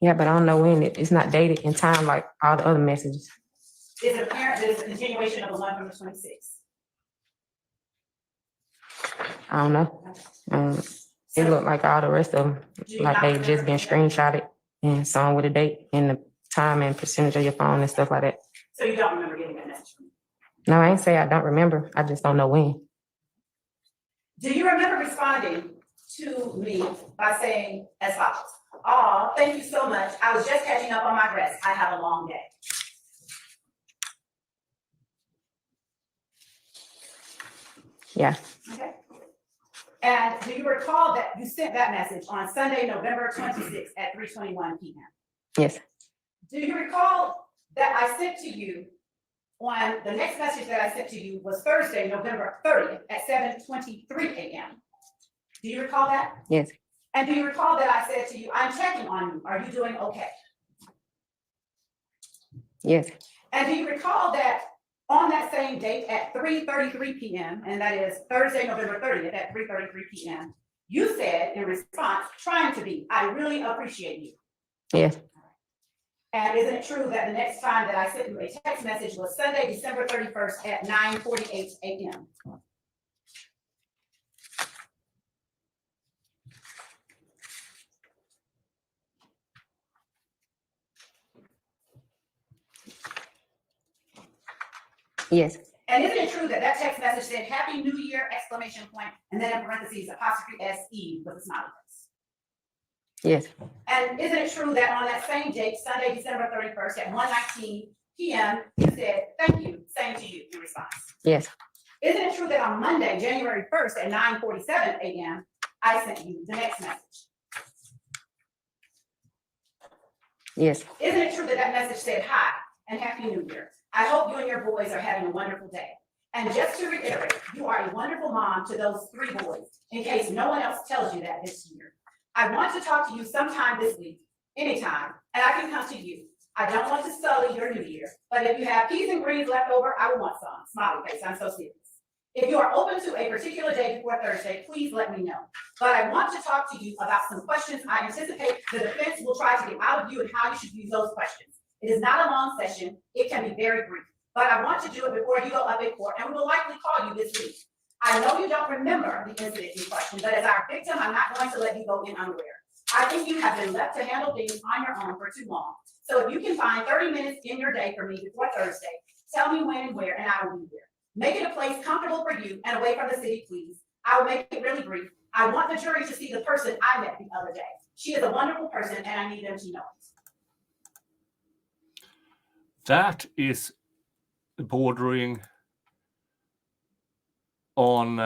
Yeah, but I don't know when it's not dated in time like all the other messages. Is it apparent that it's a continuation of the one from the 26th? I don't know. It looked like all the rest of them, like they just been screenshotted and some with a date and the time and percentage of your phone and stuff like that. So you don't remember getting that message from me? No, I ain't say I don't remember. I just don't know when. Do you remember responding to me by saying as follows: "Aw, thank you so much. I was just catching up on my rest. I have a long day." Yeah. Okay. And do you recall that you sent that message on Sunday, November 26th at 3:21 p.m.? Yes. Do you recall that I sent to you on the next message that I sent to you was Thursday, November 30th at 7:23 a.m.? Do you recall that? Yes. And do you recall that I said to you, "I'm checking on you. Are you doing okay?" Yes. And do you recall that on that same date at 3:33 p.m., and that is Thursday, November 30th at 3:33 p.m., you said in response, trying to be, "I really appreciate you." Yes. And isn't it true that the next time that I sent you a text message was Sunday, December 31st at 9:48 a.m.? Yes. And isn't it true that that text message said "Happy New Year!" exclamation point, and then in parentheses apostrophe S-E with a smiley face? Yes. And isn't it true that on that same date, Sunday, December 31st at 1:19 p.m., you said "Thank you, same to you" in response? Yes. Isn't it true that on Monday, January 1st at 9:47 a.m., I sent you the next message? Yes. Isn't it true that that message said "Hi and Happy New Year. I hope you and your boys are having a wonderful day. And just to reiterate, you are a wonderful mom to those 3 boys, in case no one else tells you that this year. I want to talk to you sometime this week, anytime, and I can come to you. I don't want to sully your new year, but if you have peas and greens left over, I will want some." Smiley face, I'm so serious. "If you are open to a particular day before Thursday, please let me know. But I want to talk to you about some questions I anticipate the defense will try to get out of you and how you should use those questions. It is not a long session. It can be very brief, but I want to do it before you go up in court, and we will likely call you this week. I know you don't remember the incident in question, but as our victim, I'm not going to let you go in unaware. I think you have been left to handle things on your own for too long. So if you can find 30 minutes in your day for me before Thursday, tell me when and where, and I will be there. Make it a place comfortable for you and away from the city, please. I will make it really brief. I want the jury to see the person I met the other day. She is a wonderful person, and I need them to know it." That is bordering on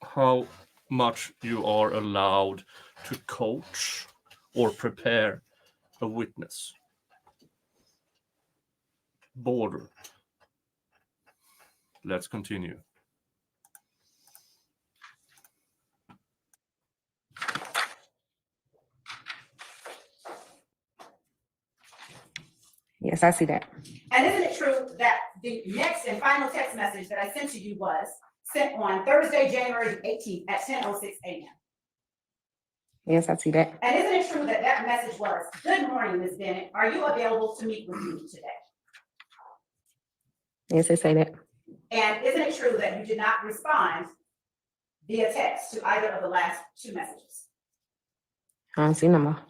how much you are allowed to coach or prepare a witness. border. Let's continue. Yes, I see that. And isn't it true that the next and final text message that I sent to you was sent on Thursday, January 18th at 10:06 a.m.? Yes, I see that. And isn't it true that that message was, "Good morning, Ms. Bennett. Are you available to meet with me today?" Yes, I say that. And isn't it true that you did not respond via text to either of the last two messages? I don't see no more.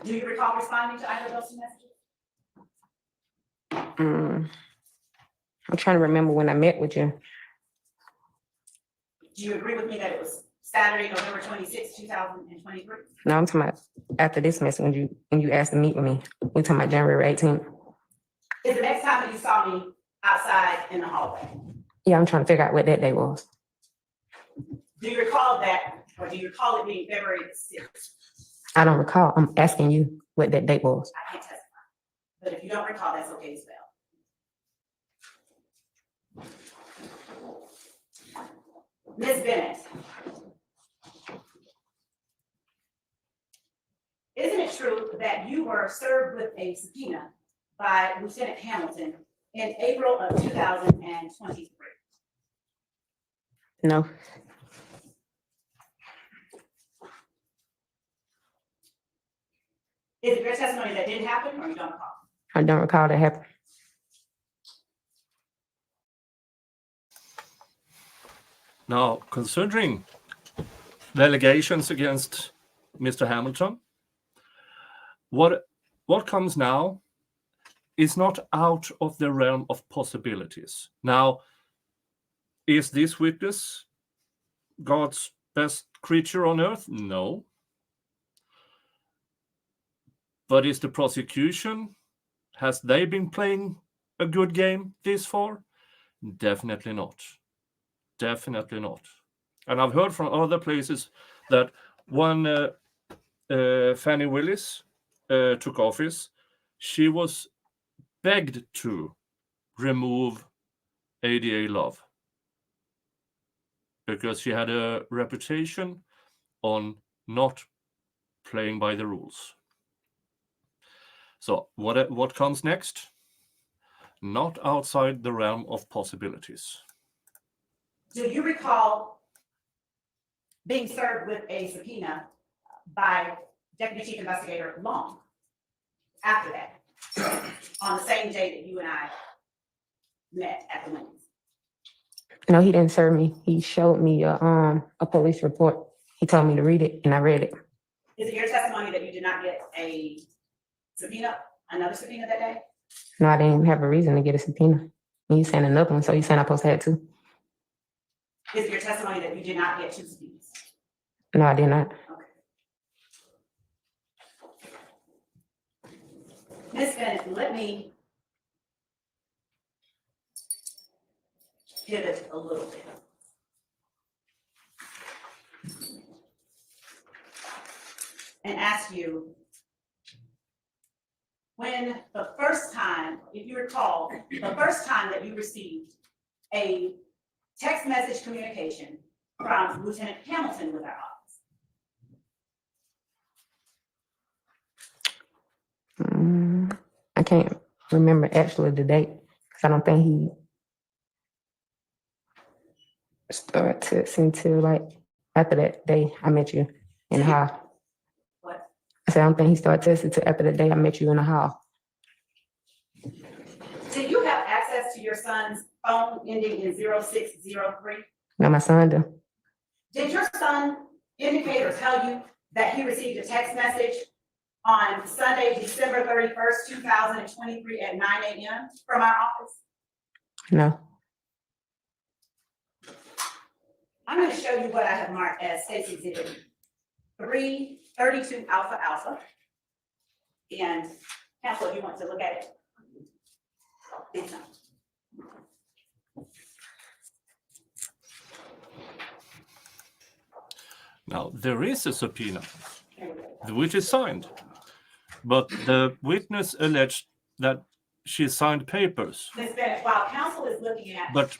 Do you recall responding to either of those two messages? I'm trying to remember when I met with you. Do you agree with me that it was Saturday, November 26, 2023? No, I'm talking about after this message when you asked to meet with me. We're talking about January 18th. Is the next time that you saw me outside in the hallway? Yeah, I'm trying to figure out what that day was. Do you recall that, or do you recall it being February 6th? I don't recall. I'm asking you what that date was. I can't testify. But if you don't recall, that's okay as well. Ms. Bennett, isn't it true that you were served with a subpoena by Lieutenant Hamilton in April of 2023? No, Is it your testimony that didn't happen, or you don't recall? I don't recall that happened. Now, considering the allegations against Mr. Hamilton, what comes now is not out of the realm of possibilities. Now, is this witness God's best creature on earth? No. But is the prosecution, has they been playing a good game this far? Definitely not. Definitely not. And I've heard from other places that when Fannie Willis took office, she was begged to remove A.D.A Love because she had a reputation on not playing by the rules. So what comes next? Not outside the realm of possibilities. Do you recall being served with a subpoena by Deputy Chief Investigator Long after that, on the same day that you and I met at the Wendy's? No, he didn't serve me. He showed me a police report. He told me to read it, and I read it. Is it your testimony that you did not get a subpoena, another subpoena that day? No, I didn't have a reason to get a subpoena. And you saying another one, so you saying I supposed to have two? Is it your testimony that you did not get two subpoenas? No, I did not. Okay. Ms. Bennett, let me pivot a little bit. And ask you, when the first time, if you recall, the first time that you received a text message communication from Lieutenant Hamilton with our office? I can't remember actually the date because I don't think he started to until like after that day I met you in the hall. What? I said I don't think he started testing until after the day I met you in the hall. Did you have access to your son's phone ending in 0603? No, my son do. Did your son indicate or tell you that he received a text message on Sunday, December 31st, 2023 at 9 a.m. from our office? No. I'm going to show you what I have marked as State's Exhibit 332 Alpha Alpha. And counsel, if you want to look at it. It's not. Now, there is a subpoena, which is signed, but the witness alleged that she signed papers, Ms. Bennett, while counsel is looking at. but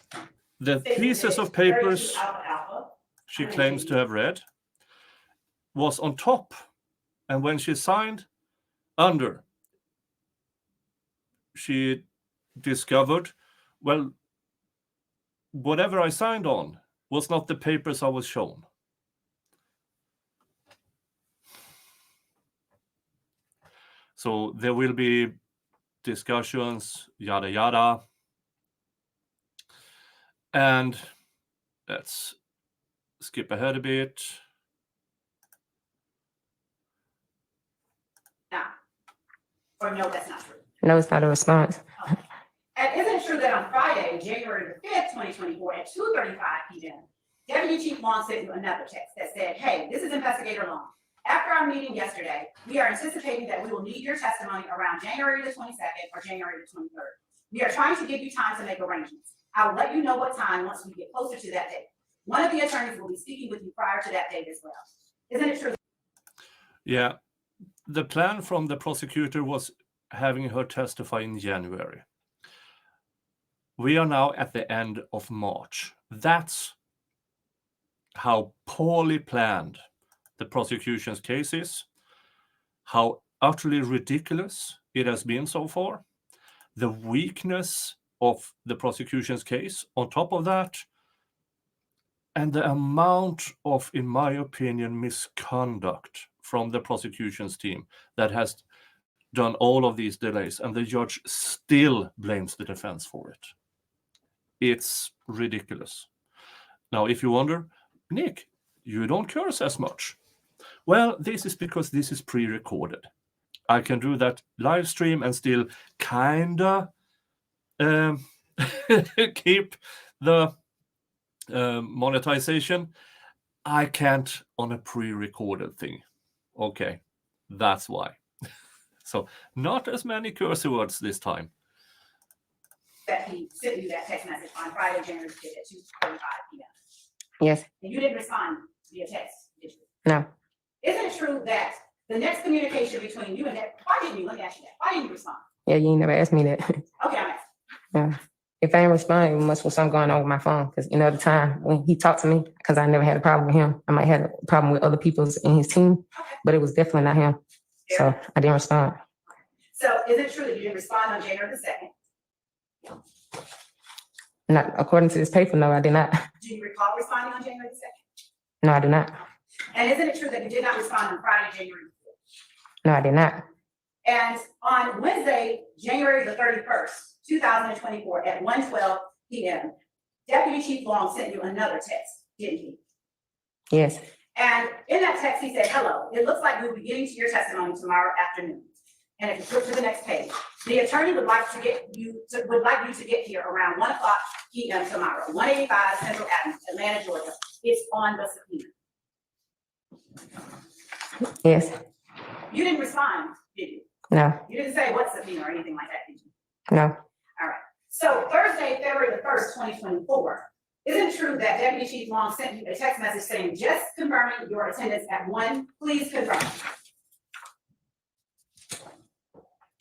the Statement pieces of 32 papers Alpha Alpha, she claims to have read was on top. And when she signed under, she discovered, well, whatever I signed on was not the papers I was shown. So there will be discussions, yada, yada. And let's skip ahead a bit. now, or no, that's not true. No, it's not a response. And isn't it true that on Friday, January the 5th, 2024, at 2:35 p.m., Deputy Chief Long sent you another text that said, hey, this is Investigator Long. After our meeting yesterday, we are anticipating that we will need your testimony around January the 22nd or January the 23rd. We are trying to give you time to make arrangements. I will let you know what time once we get closer to that date. One of the attorneys will be speaking with you prior to that date as well. Isn't it true? Yeah, the plan from the prosecutor was having her testify in January. We are now at the end of March. That's how poorly planned the prosecution's case is, how utterly ridiculous it has been so far, the weakness of the prosecution's case on top of that, and the amount of, in my opinion, misconduct from the prosecution's team that has done all of these delays, and the judge still blames the defense for it. It's ridiculous. Now, if you wonder, Nick, you don't curse as much. Well, this is because this is pre-recorded. I can do that live stream and still kinda keep the monetization. I can't on a pre-recorded thing. Okay, that's why. So not as many curse words this time. That he sent you that text message on Friday, January 5th at 2:45 p.m. Yes. And you didn't respond via text, did you? No. Isn't it true that the next communication between you and that, why didn't you, let me ask you that, why didn't you respond? Yeah, you ain't never asked me that. Okay, I'm asking. Yeah. If I ain't responding, it must be something going on with my phone. Because at the time when he talked to me, because I never had a problem with him, I might have a problem with other people in his team, but it was definitely not him. So I didn't respond. So is it true that you didn't respond on January the 2nd? Not according to this paper, no, I did not. Do you recall responding on January the 2nd? No, I do not. And isn't it true that you did not respond on Friday, January the 5th? No, I did not. And on Wednesday, January the 31st, 2024, at 1:12 p.m., Deputy Chief Long sent you another text, didn't he? Yes. And in that text, he said, hello, it looks like we'll be getting to your testimony tomorrow afternoon. And if you flip to the next page, the attorney would like you to get here around 1:00 p.m. tomorrow, 185 Central Avenue, Atlanta, Georgia. It's on the subpoena. Yes. You didn't respond, did you? No. You didn't say what subpoena or anything like that, did you? No. All right. So Thursday, February the 1st, 2024, isn't it true that Deputy Chief Long sent you a text message saying, just confirming your attendance at 1, please confirm?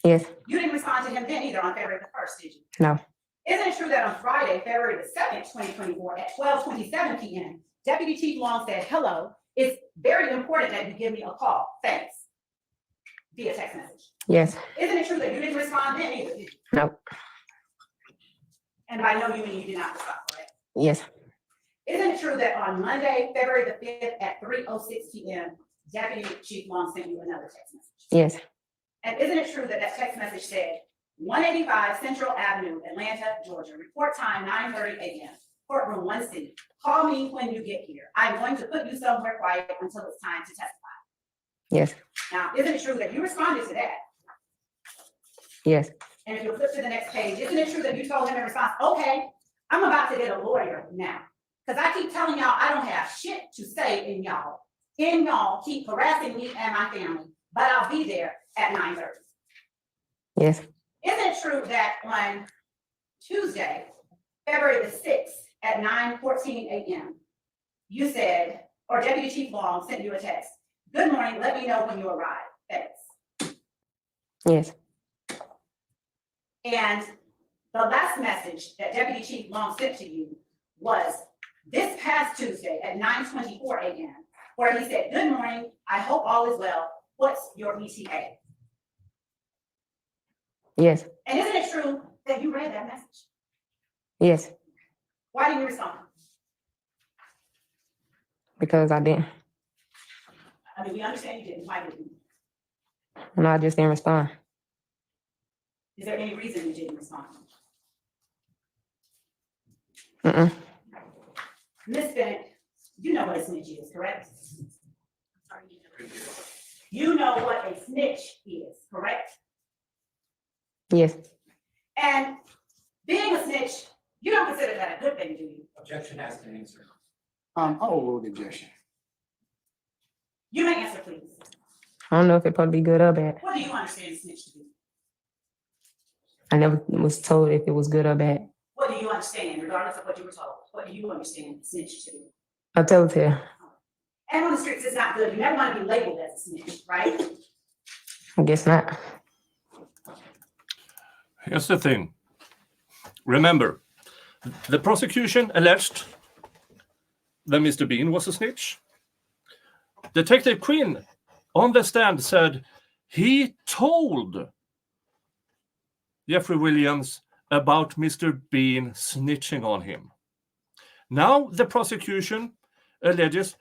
Yes. You didn't respond to him then either on February the 1st, did you? No. Isn't it true that on Friday, February the 2nd, 2024, at 12:27 p.m., Deputy Chief Long said, hello, it's very important that you give me a call, thanks, via text message? Yes. Isn't it true that you didn't respond then either, did you? No. And by no, you mean you did not respond, correct? Yes. Isn't it true that on Monday, February the 5th at 3:06 p.m., Deputy Chief Long sent you another text message? Yes. And isn't it true that that text message said, 185 Central Avenue, Atlanta, Georgia, report time 9:30 a.m., courtroom 1C. Call me when you get here. I'm going to put you somewhere quiet until it's time to testify. Yes. Now, isn't it true that you responded to that? Yes. And if you flip to the next page, isn't it true that you told him in response, okay, I'm about to get a lawyer now. Because I keep telling y'all I don't have shit to say in y'all. And y'all keep harassing me and my family, but I'll be there at 9:30. Yes. Isn't it true that on Tuesday, February the 6th at 9:14 a.m., you said, or Deputy Chief Long sent you a text, good morning, let me know when you arrive, thanks. Yes. And the last message that Deputy Chief Long sent to you was this past Tuesday at 9:24 a.m., where he said, "Good morning, I hope all is well. What's your ETA?" Yes, And isn't it true that you read that message? yes, Why didn't you respond? because I didn't. I mean, we understand you didn't. Why didn't you? No, I just didn't respond. Is there any reason you didn't respond? Mm-mm. Ms. Bennett, you know what a snitch is, correct? You know what a snitch is, correct? Yes, And being a snitch, you don't consider that a good thing, do you? Objection has been answered. I'll overrule the objection. You may answer, please. I don't know if it probably be good or bad. What do you understand a snitch to be? I never was told if it was good or bad. What do you understand, regardless of what you were told? What do you understand a snitch to be? I told you. And on the streets, it's not good. You never want to be labeled as a snitch, right? I guess not. Here's the thing. Remember, the prosecution alleged that Mr. Bean was a snitch. Detective Quinn on the stand said he told Jeffrey Williams about Mr. Bean snitching on him. Now the prosecution alleges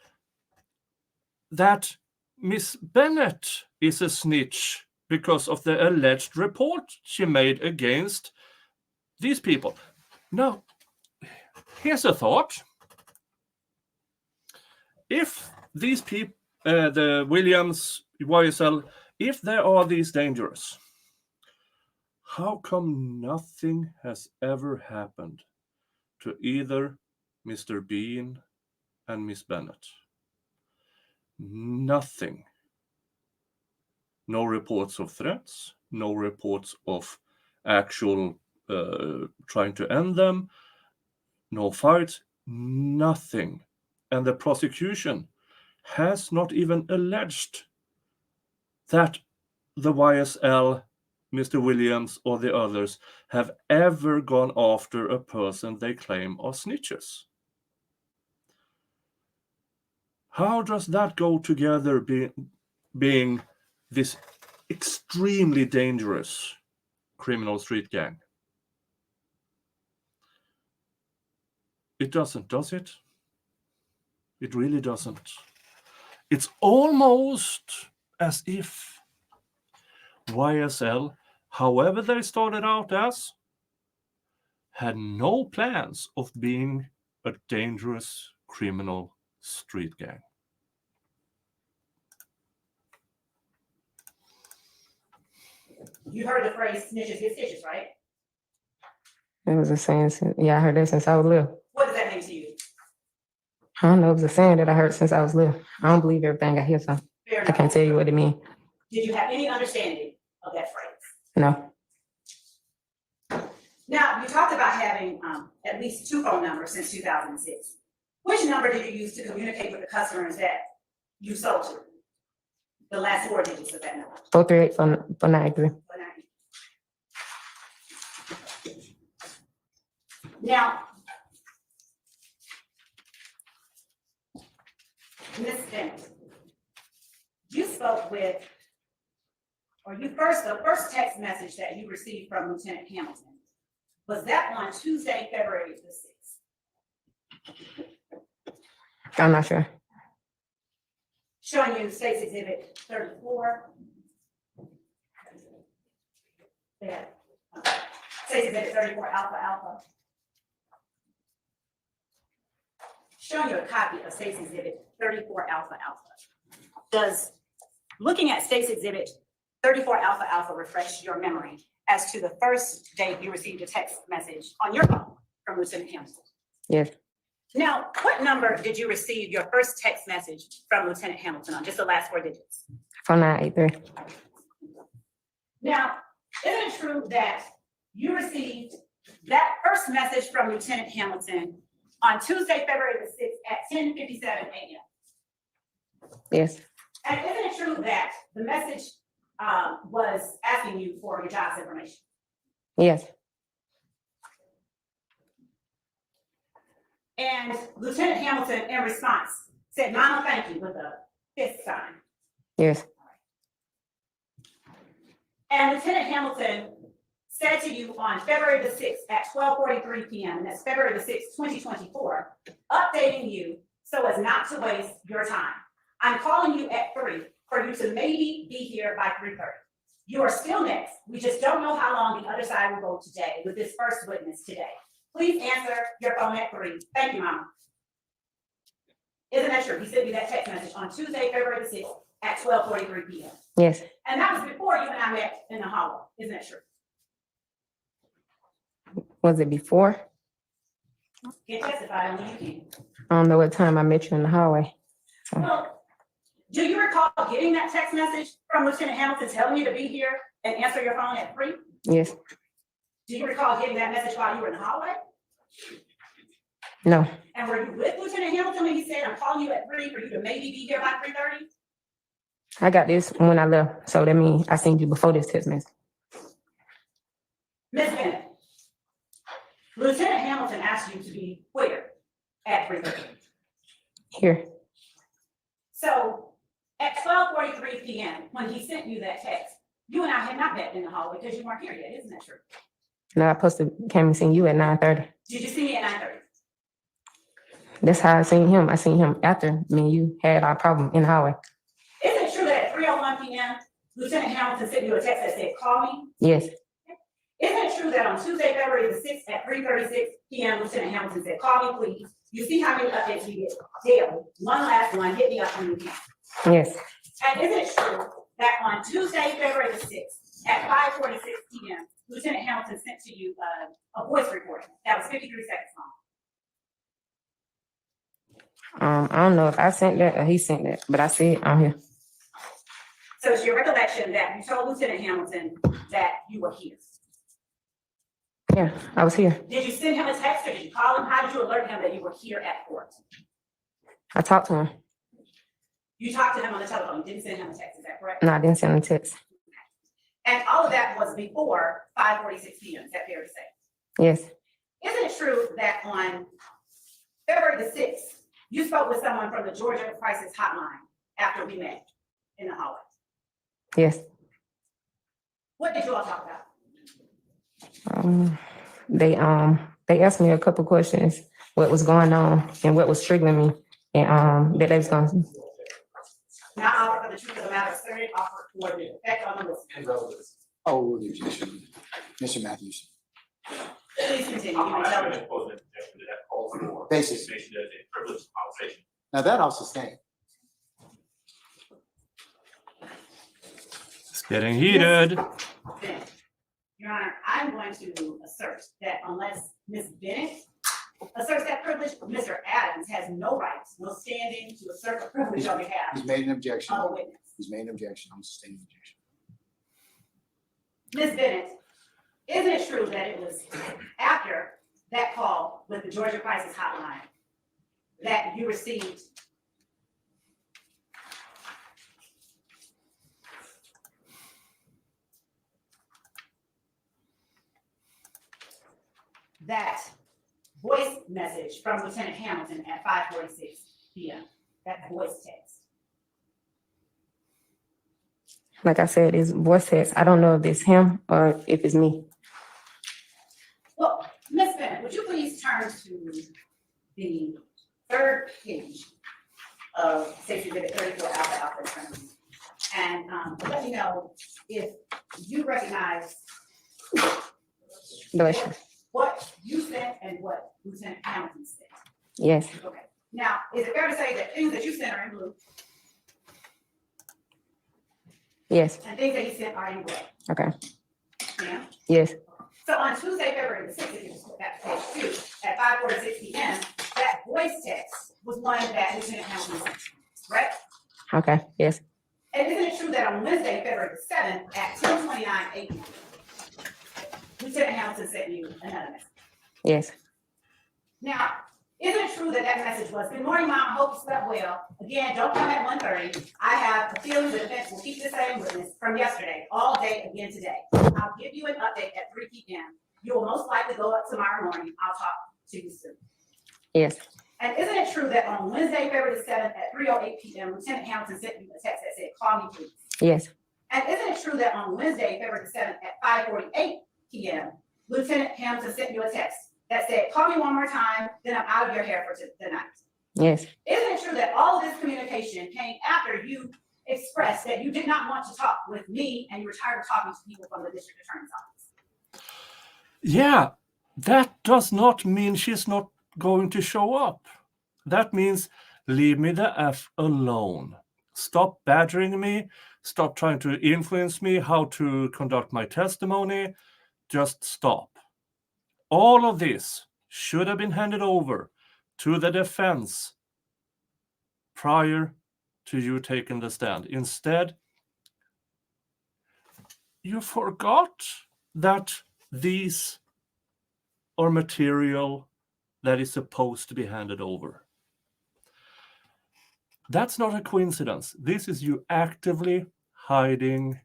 that Miss Bennett is a snitch because of the alleged report she made against these people. Now, here's a thought. If these people, the Williams, YSL, if they are these dangerous, how come nothing has ever happened to either Mr. Bean and Miss Bennett? Nothing. No reports of threats, no reports of actual trying to end them, no fights, nothing. And the prosecution has not even alleged that the YSL, Mr. Williams, or the others have ever gone after a person they claim are snitches. How does that go together, being this extremely dangerous criminal street gang? It doesn't, does it? It really doesn't. It's almost as if YSL, however they started out as, had no plans of being a dangerous criminal street gang. You heard the phrase snitches get stitches, right? It was a saying. Yeah, I heard that since I was little. What does that mean to you? I don't know. It was a saying that I heard since I was little. I don't believe everything I hear, so Fair I enough. can't tell you what it means. Did you have any understanding of that phrase? No, Now, you talked about having at least 2 phone numbers since 2006. Which number did you use to communicate with the customers that you sold to? The last 4 digits of that number. 438 for 93. Now, Ms. Bennett, you spoke with, or the first text message that you received from Lieutenant Hamilton, was that on Tuesday, February the 6th? I'm not sure. Showing you State's Exhibit 34. There. State's Exhibit 34 Alpha Alpha. Showing you a copy of State's Exhibit 34 Alpha Alpha. Does looking at State's Exhibit 34 Alpha Alpha refresh your memory as to the first date you received a text message on your phone from Lieutenant Hamilton? Yes, Now, what number did you receive your first text message from Lieutenant Hamilton on? Just the last 4 digits. 4983. Now, isn't it true that you received that first message from Lieutenant Hamilton on Tuesday, February the 6th at 10:57 a.m.? Yes, And isn't it true that the message was asking you for your job's information? Yes, And Lieutenant Hamilton, in response, said, "Mama, thank you," with a fist sign. yes, And Lieutenant Hamilton said to you on February the 6th at 12:43 p.m., and that's February the 6th, 2024, updating you so as not to waste your time. "I'm calling you at 3 for you to maybe be here by 3:30. You are still next. We just don't know how long the other side will go today with this first witness today. Please answer your phone at 3. Thank you, Mama." Isn't that true? He sent you that text message on Tuesday, February the 6th at 12:43 p.m. yes. And that was before you and I met in the hallway. Isn't that true? Was it before? Get testified only you can. I don't know what time I met you in the hallway. Well, do you recall getting that text message from Lieutenant Hamilton telling you to be here and answer your phone at 3? Yes, Do you recall getting that message while you were in the hallway? no, And were you with Lieutenant Hamilton when he said, "I'm calling you at 3 for you to maybe be here by 3:30? I got this when I left, so that means I seen you before this text message. Ms. Bennett, Lieutenant Hamilton asked you to be where at 3:30? Here, So at 12:43 p.m., when he sent you that text, you and I had not met in the hallway because you weren't here yet. Isn't that true? and I supposed to came and seen you at 9:30. Did you see me at 9:30? That's how I seen him. I seen him after me and you had our problem in the hallway. Isn't it true that at 3:01 p.m., Lieutenant Hamilton sent you a text that said, "Call me"? Yes, Isn't it true that on Tuesday, February the 6th at 3:36 p.m., Lieutenant Hamilton said, "Call me, please. You see how many updates we get daily. One last one, hit me up when you can." yes, And isn't it true that on Tuesday, February the 6th at 5:46 p.m., Lieutenant Hamilton sent to you a voice recording that was 53 seconds long? I don't know if I sent that or he sent that, but I see it on here. So it's your recollection that you told Lieutenant Hamilton that you were here. Yeah, I was here. Did you send him a text or did you call him? How did you alert him that you were here at court? I talked to him. You talked to him on the telephone, you didn't send him a text, is that correct? No, I didn't send him a text. And all of that was before 5:46 p.m., is that fair to say? Yes, Isn't it true that on February the 6th, you spoke with someone from the Georgia Crisis Hotline after we met in the hallway? yes. What did you all talk about? They asked me a couple questions, what was going on and what was triggering me, and that they was gonna. Not offer for the truth of the matter asserted, offer for the effect on the listener. Oh, objection. Mr. Matthews. Please continue. You may tell me. Basically. Now that I'll sustain. It's getting heated. Then, Your Honor, I'm going to assert that unless Ms. Bennett asserts that privilege, Mr. Adams has no rights, no standing to assert the privilege on behalf He's made an objection. of a witness. He's made an objection. I'm sustaining the objection. Ms. Bennett, isn't it true that it was after that call with the Georgia Crisis Hotline that you received that voice message from Lieutenant Hamilton at 5:46 p.m., that voice text? Like I said, it's voice text. I don't know if it's him or if it's me. Well, Ms. Bennett, would you please turn to the third page of Safety Exhibit 34 Alpha in front of you, and let me know if you recognize Bless you. what you sent and what Lieutenant Hamilton sent. Yes, Okay. Now, is it fair to say that things that you sent are in blue yes, and things that he sent are in gray? okay, Yeah. yes, So on Tuesday, February the 6th, if you just go back to page 2, at 5:46 p.m., that voice text was one that Lieutenant Hamilton sent, right? okay, yes, And isn't it true that on Wednesday, February the 7th, at 10:29 a.m., Lieutenant Hamilton sent you another message? yes, Now, Isn't it true that that message was, "Good morning, Mom, I hope you slept well. Again, don't come at 1:30. I have a feeling the defense will keep the same witness from yesterday, all day again today. I'll give you an update at 3 p.m. You will most likely go up tomorrow morning. I'll talk to you soon." Yes, And isn't it true that on Wednesday, February the 7th at 3:08 p.m., Lieutenant Hamilton sent you a text that said, "Call me, please"? yes, And isn't it true that on Wednesday, February the 7th at 5:48 p.m., Lieutenant Hamilton sent you a text that said, "Call me one more time, then I'm out of your hair for the night"? yes, Isn't it true that all of this communication came after you expressed that you did not want to talk with me and you were tired of talking to people from the district attorney's office? Yeah, that does not mean she's not going to show up. That means leave me the F alone. Stop badgering me. Stop trying to influence me how to conduct my testimony. Just stop. All of this should have been handed over to the defense prior to you taking the stand. Instead, you forgot that these are material that is supposed to be handed over. That's not a coincidence. This is you actively hiding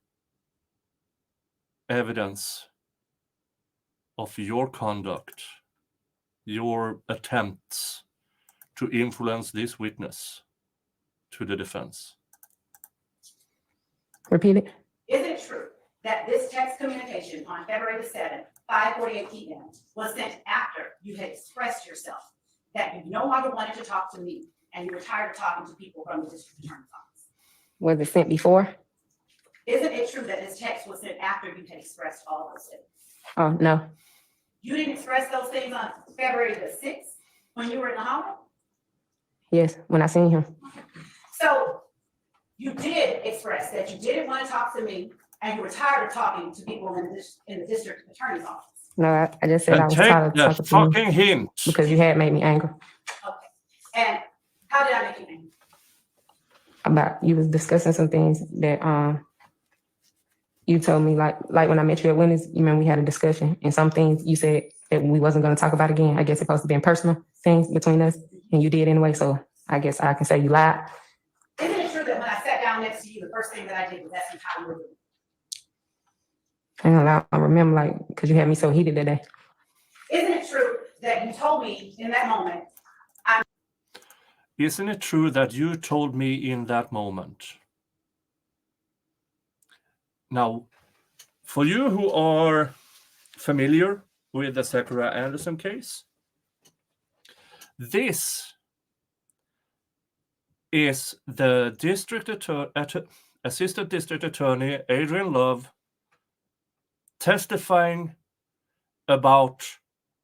evidence of your conduct, your attempts to influence this witness to the defense. repeat it. Isn't it true that this text communication on February the 7th, 5:48 p.m. was sent after you had expressed yourself that you no longer wanted to talk to me and you were tired of talking to people from the district attorney's office? Was it sent before? Isn't it true that this text was sent after you had expressed all those things? Oh, no. You didn't express those things on February the 6th when you were in the hallway? Yes, when I seen him. So you did express that you didn't want to talk to me and you were tired of talking to people in the district attorney's office. No, I just said I And was take tired of the talking to you fucking hint. because you had made me angry Okay. And how did I make you angry? about you was discussing some things that you told me like when I met you at Wendy's, you remember we had a discussion and some things you said that we wasn't going to talk about again. I guess it's supposed to be personal things between us and you did anyway. So I guess I can say you lied. Isn't it true that when I sat down next to you, the first thing that I did was ask you how you were doing? And I remember like, because you had me so heated that day. Isn't it true that you told me in that moment, Isn't it true that you told me in that moment? Now, for you who are familiar with the Zachariah Anderson case, this is the Assistant District Attorney Adriane Love testifying about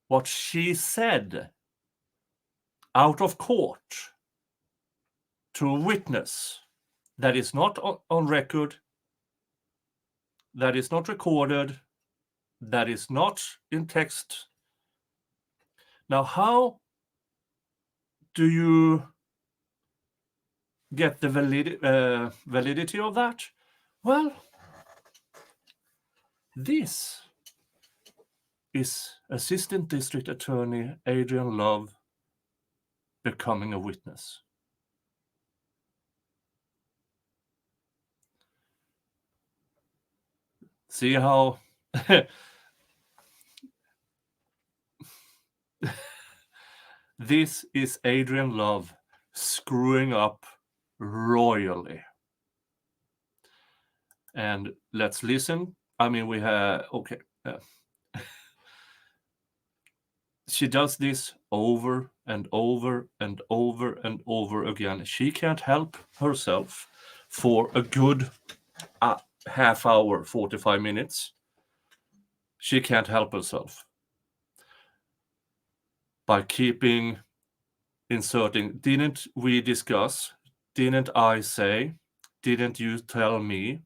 what she said out of court to a witness that is not on record, that is not recorded, that is not in text. Now, how do you get the validity of that? Well, this is Assistant District Attorney Adriane Love becoming a witness. See how this is Adriane Love screwing up royally. And let's listen. I mean, we have, okay. She does this over and over and over and over again. She can't help herself for a good half hour, 45 minutes. She can't help herself by keeping inserting, didn't we discuss, didn't I say, didn't you tell me?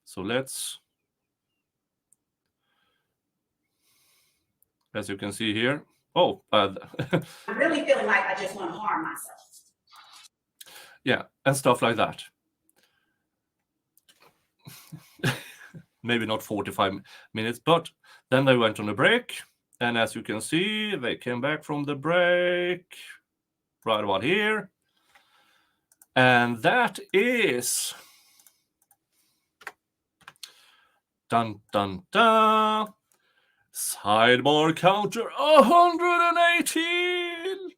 So let's, as you can see here, I'm really feeling like I just want to harm myself. Yeah, and stuff like that. Maybe not 45 minutes, but then they went on a break. And as you can see, they came back from the break right about here. And that is dun dun dun. Sidebar counter 118.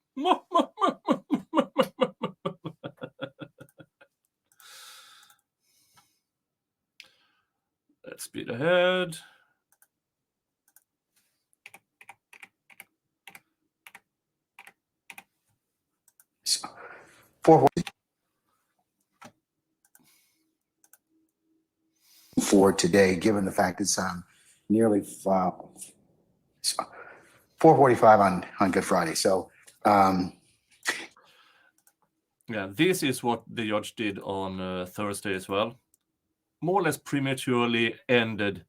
Let's speed ahead. For today, given the fact it's nearly 4:45 on Good Friday. So Yeah, this is what the judge did on Thursday as well. More or less prematurely ended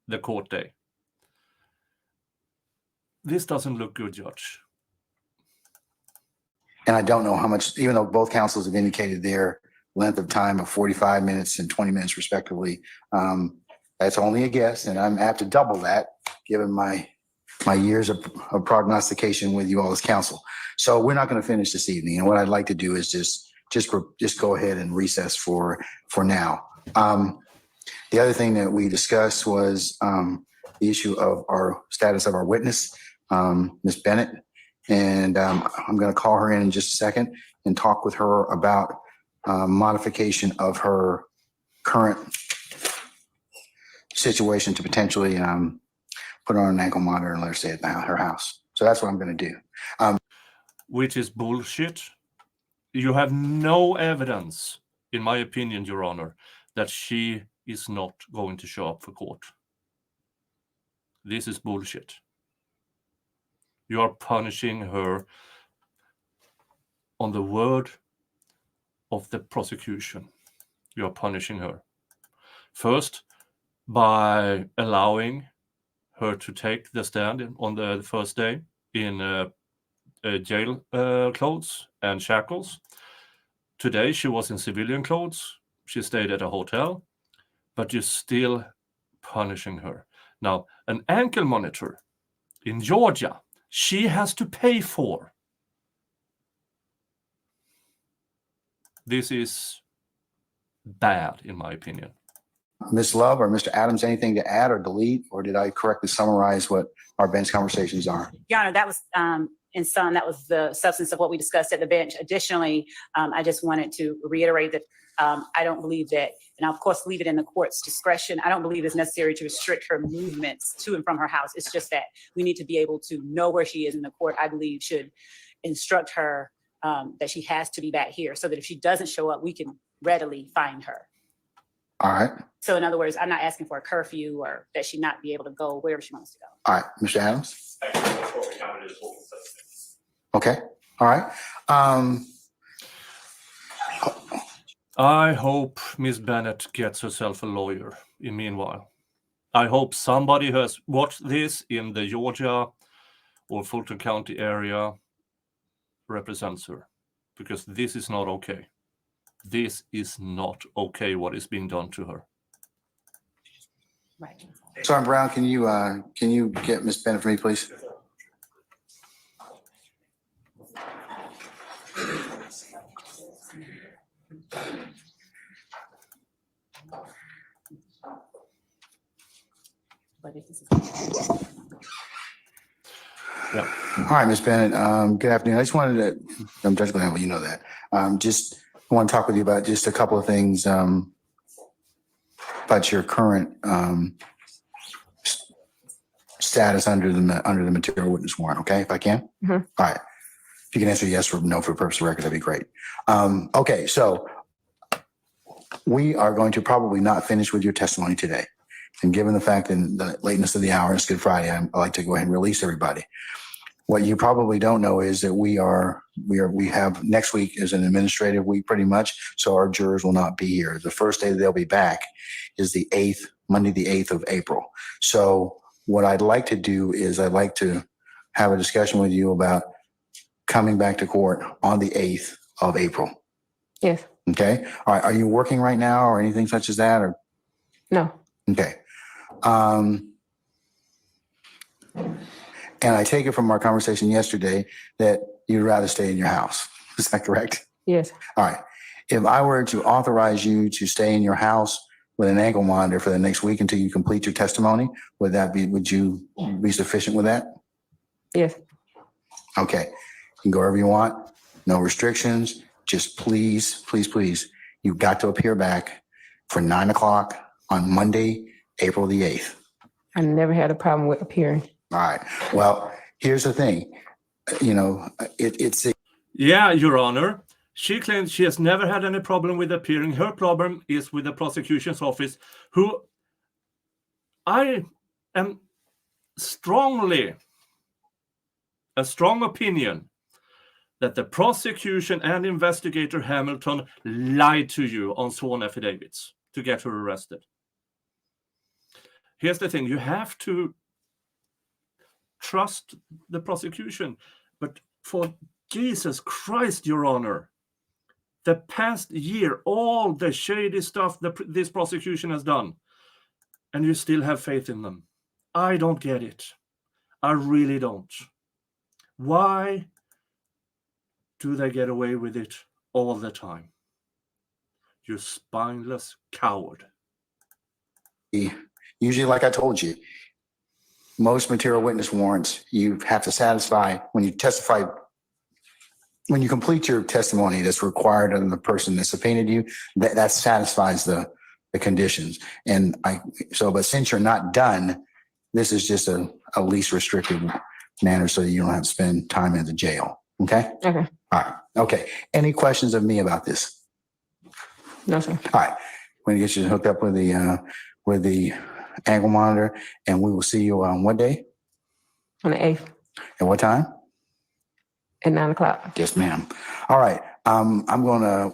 the court day. This doesn't look good, Judge. and I don't know how much, even though both councils have indicated their length of time of 45 minutes and 20 minutes respectively. That's only a guess, and I'm apt to double that, given my years of prognostication with you all as council. So we're not going to finish this evening, and what I'd like to do is just go ahead and recess for now. The other thing that we discussed was the issue of our status of our witness, Ms. Bennett, and I'm going to call her in just a second and talk with her about modification of her current situation to potentially put her on an ankle monitor and let her stay at her house. So that's what I'm going to do. Which is bullshit. You have no evidence, in my opinion, Your Honor, that she is not going to show up for court. This is bullshit. You are punishing her on the word of the prosecution. You are punishing her. First, by allowing her to take the stand on the first day in jail clothes and shackles. Today, she was in civilian clothes. She stayed at a hotel, but you're still punishing her. Now, an ankle monitor in Georgia, she has to pay for. This is bad, in my opinion. Ms. Love or Mr. Adams, anything to add or delete, or did I correctly summarize what our bench conversations are? Your Honor, that was, in sum, that was the substance of what we discussed at the bench. Additionally, I just wanted to reiterate that I don't believe that, and I'll of course leave it in the court's discretion. I don't believe it's necessary to restrict her movements to and from her house. It's just that we need to be able to know where she is, in the court, I believe, should instruct her that she has to be back here, so that if she doesn't show up, we can readily find her. All right. So in other words, I'm not asking for a curfew or that she not be able to go wherever she wants to go. All right, Mr. Adams? Okay, all right. I hope Miss Bennett gets herself a lawyer in meanwhile. I hope somebody who has watched this in the Georgia or Fulton County area represents her, because this is not okay. This is not okay what is being done to her. Right. Sergeant Brown, can you get Ms. Bennett for me, please? Yeah. All right, Ms. Bennett, good afternoon. I just wanted to, I'm Judge Glenn, you know that. Just want to talk with you about just a couple of things about your current status under the material witness warrant, okay, if I can? All right. If you can answer yes or no for the purpose of the record, that'd be great. Okay, so we are going to probably not finish with your testimony today. And given the fact and the lateness of the hour, it's Good Friday, I'd like to go ahead and release everybody. What you probably don't know is that we have next week is an administrative week pretty much, so our jurors will not be here. The first day that they'll be back is the 8th, Monday, the 8th of April. So what I'd like to do is I'd like to have a discussion with you about coming back to court on the 8th of April. Yes. Okay. All right. Are you working right now or anything such as that? Or No. okay. And I take it from our conversation yesterday that you'd rather stay in your house. Is that correct? Yes, All right. If I were to authorize you to stay in your house with an ankle monitor for the next week until you complete your testimony, would you be sufficient with that? yes, Okay. You can go wherever you want. No restrictions. Just please, please, please, you've got to appear back for 9 o'clock on Monday, April the 8th. I never had a problem with appearing. All right. Well, here's the thing. It's Yeah, Your Honor. She claims she has never had any problem with appearing. Her problem is with the prosecution's office, who I am a strong opinion that the prosecution and investigator Hamilton lied to you on sworn affidavits to get her arrested. Here's the thing, you have to trust the prosecution, but for Jesus Christ, Your Honor, the past year, all the shady stuff that this prosecution has done, and you still have faith in them. I don't get it. I really don't. Why do they get away with it all the time? You spineless coward. usually, like I told you, most material witness warrants, you have to satisfy when you testify. When you complete your testimony that's required of the person that subpoenaed you, that satisfies the conditions. But since you're not done, this is just a least restrictive manner so that you don't have to spend time in the jail. Okay? Okay. All right. Okay. Any questions of me about this? No, sir. All right. We're going to get you hooked up with the ankle monitor, and we will see you on what day? On the 8th At what time? at 9 o'clock. Yes, ma'am. All right. I'm gonna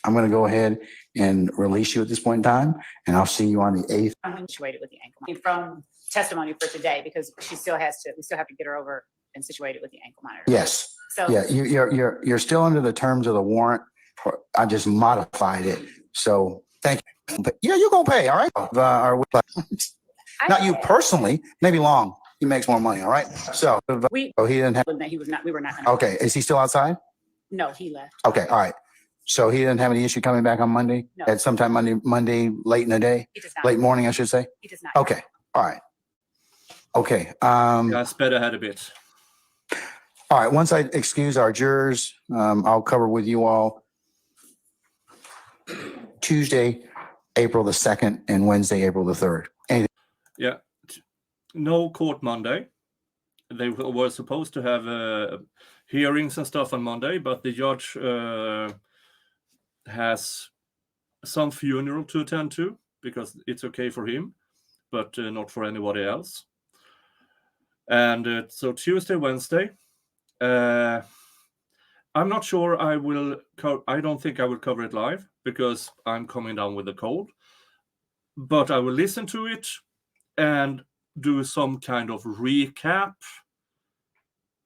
go ahead and release you at this point in time, and I'll see you on the 8th. I'm situated with the ankle monitor from testimony for today because we still have to get her over and situated with the ankle monitor. Yes. So Yeah, you're still under the terms of the warrant. I just modified it. So thank you. But yeah, you're gonna pay. All right. Not you personally. Maybe Long. He makes more money. All right. So we he didn't have. he was not. We were not. Gonna Okay. Is he still outside? No, he left. Okay. All right. So he didn't have any issue coming back on Monday? No. At sometime Monday, late in the day? He does not. Late morning, I should say? He does not. Okay. All right. Okay. I sped ahead a bit. All right. Once I excuse our jurors, I'll cover with you all Tuesday, April the 2nd and Wednesday, April the 3rd. Anything? Yeah. No court Monday. They were supposed to have hearings and stuff on Monday, but the judge has some funeral to attend to because it's okay for him, but not for anybody else. And so Tuesday, Wednesday, I'm not sure I will. I don't think I will cover it live because I'm coming down with a cold. But I will listen to it and do some kind of recap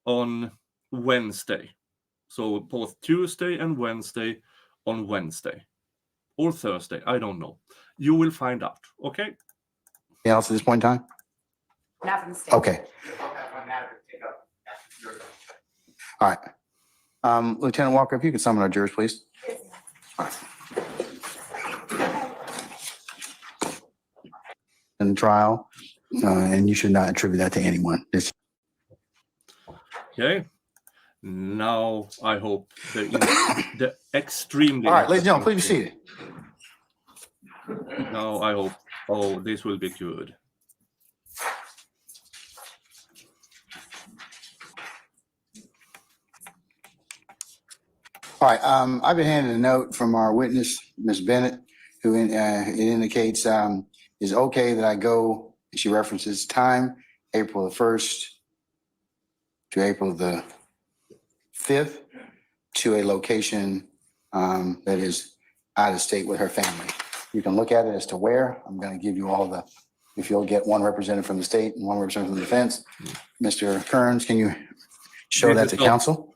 on Wednesday. So both Tuesday and Wednesday on Wednesday or Thursday. I don't know. You will find out. Okay. Anything else at this point in time? Not from the state. Okay. All right. Lieutenant Walker, if you could summon our jurors, please. In the trial, and you should not attribute that to anyone. Okay. Now I hope the extremely. All right, ladies and gentlemen, please be seated. Now I hope. Oh, this will be good. All right. I've been handed a note from our witness, Ms. Bennett, who it indicates is okay that I go. She references time, April the 1st to April the 5th, to a location that is out of state with her family. You can look at it as to where. I'm going to give you all if you'll get one representative from the state and one representative from the defense. Mr. Kearns, can you show that to counsel?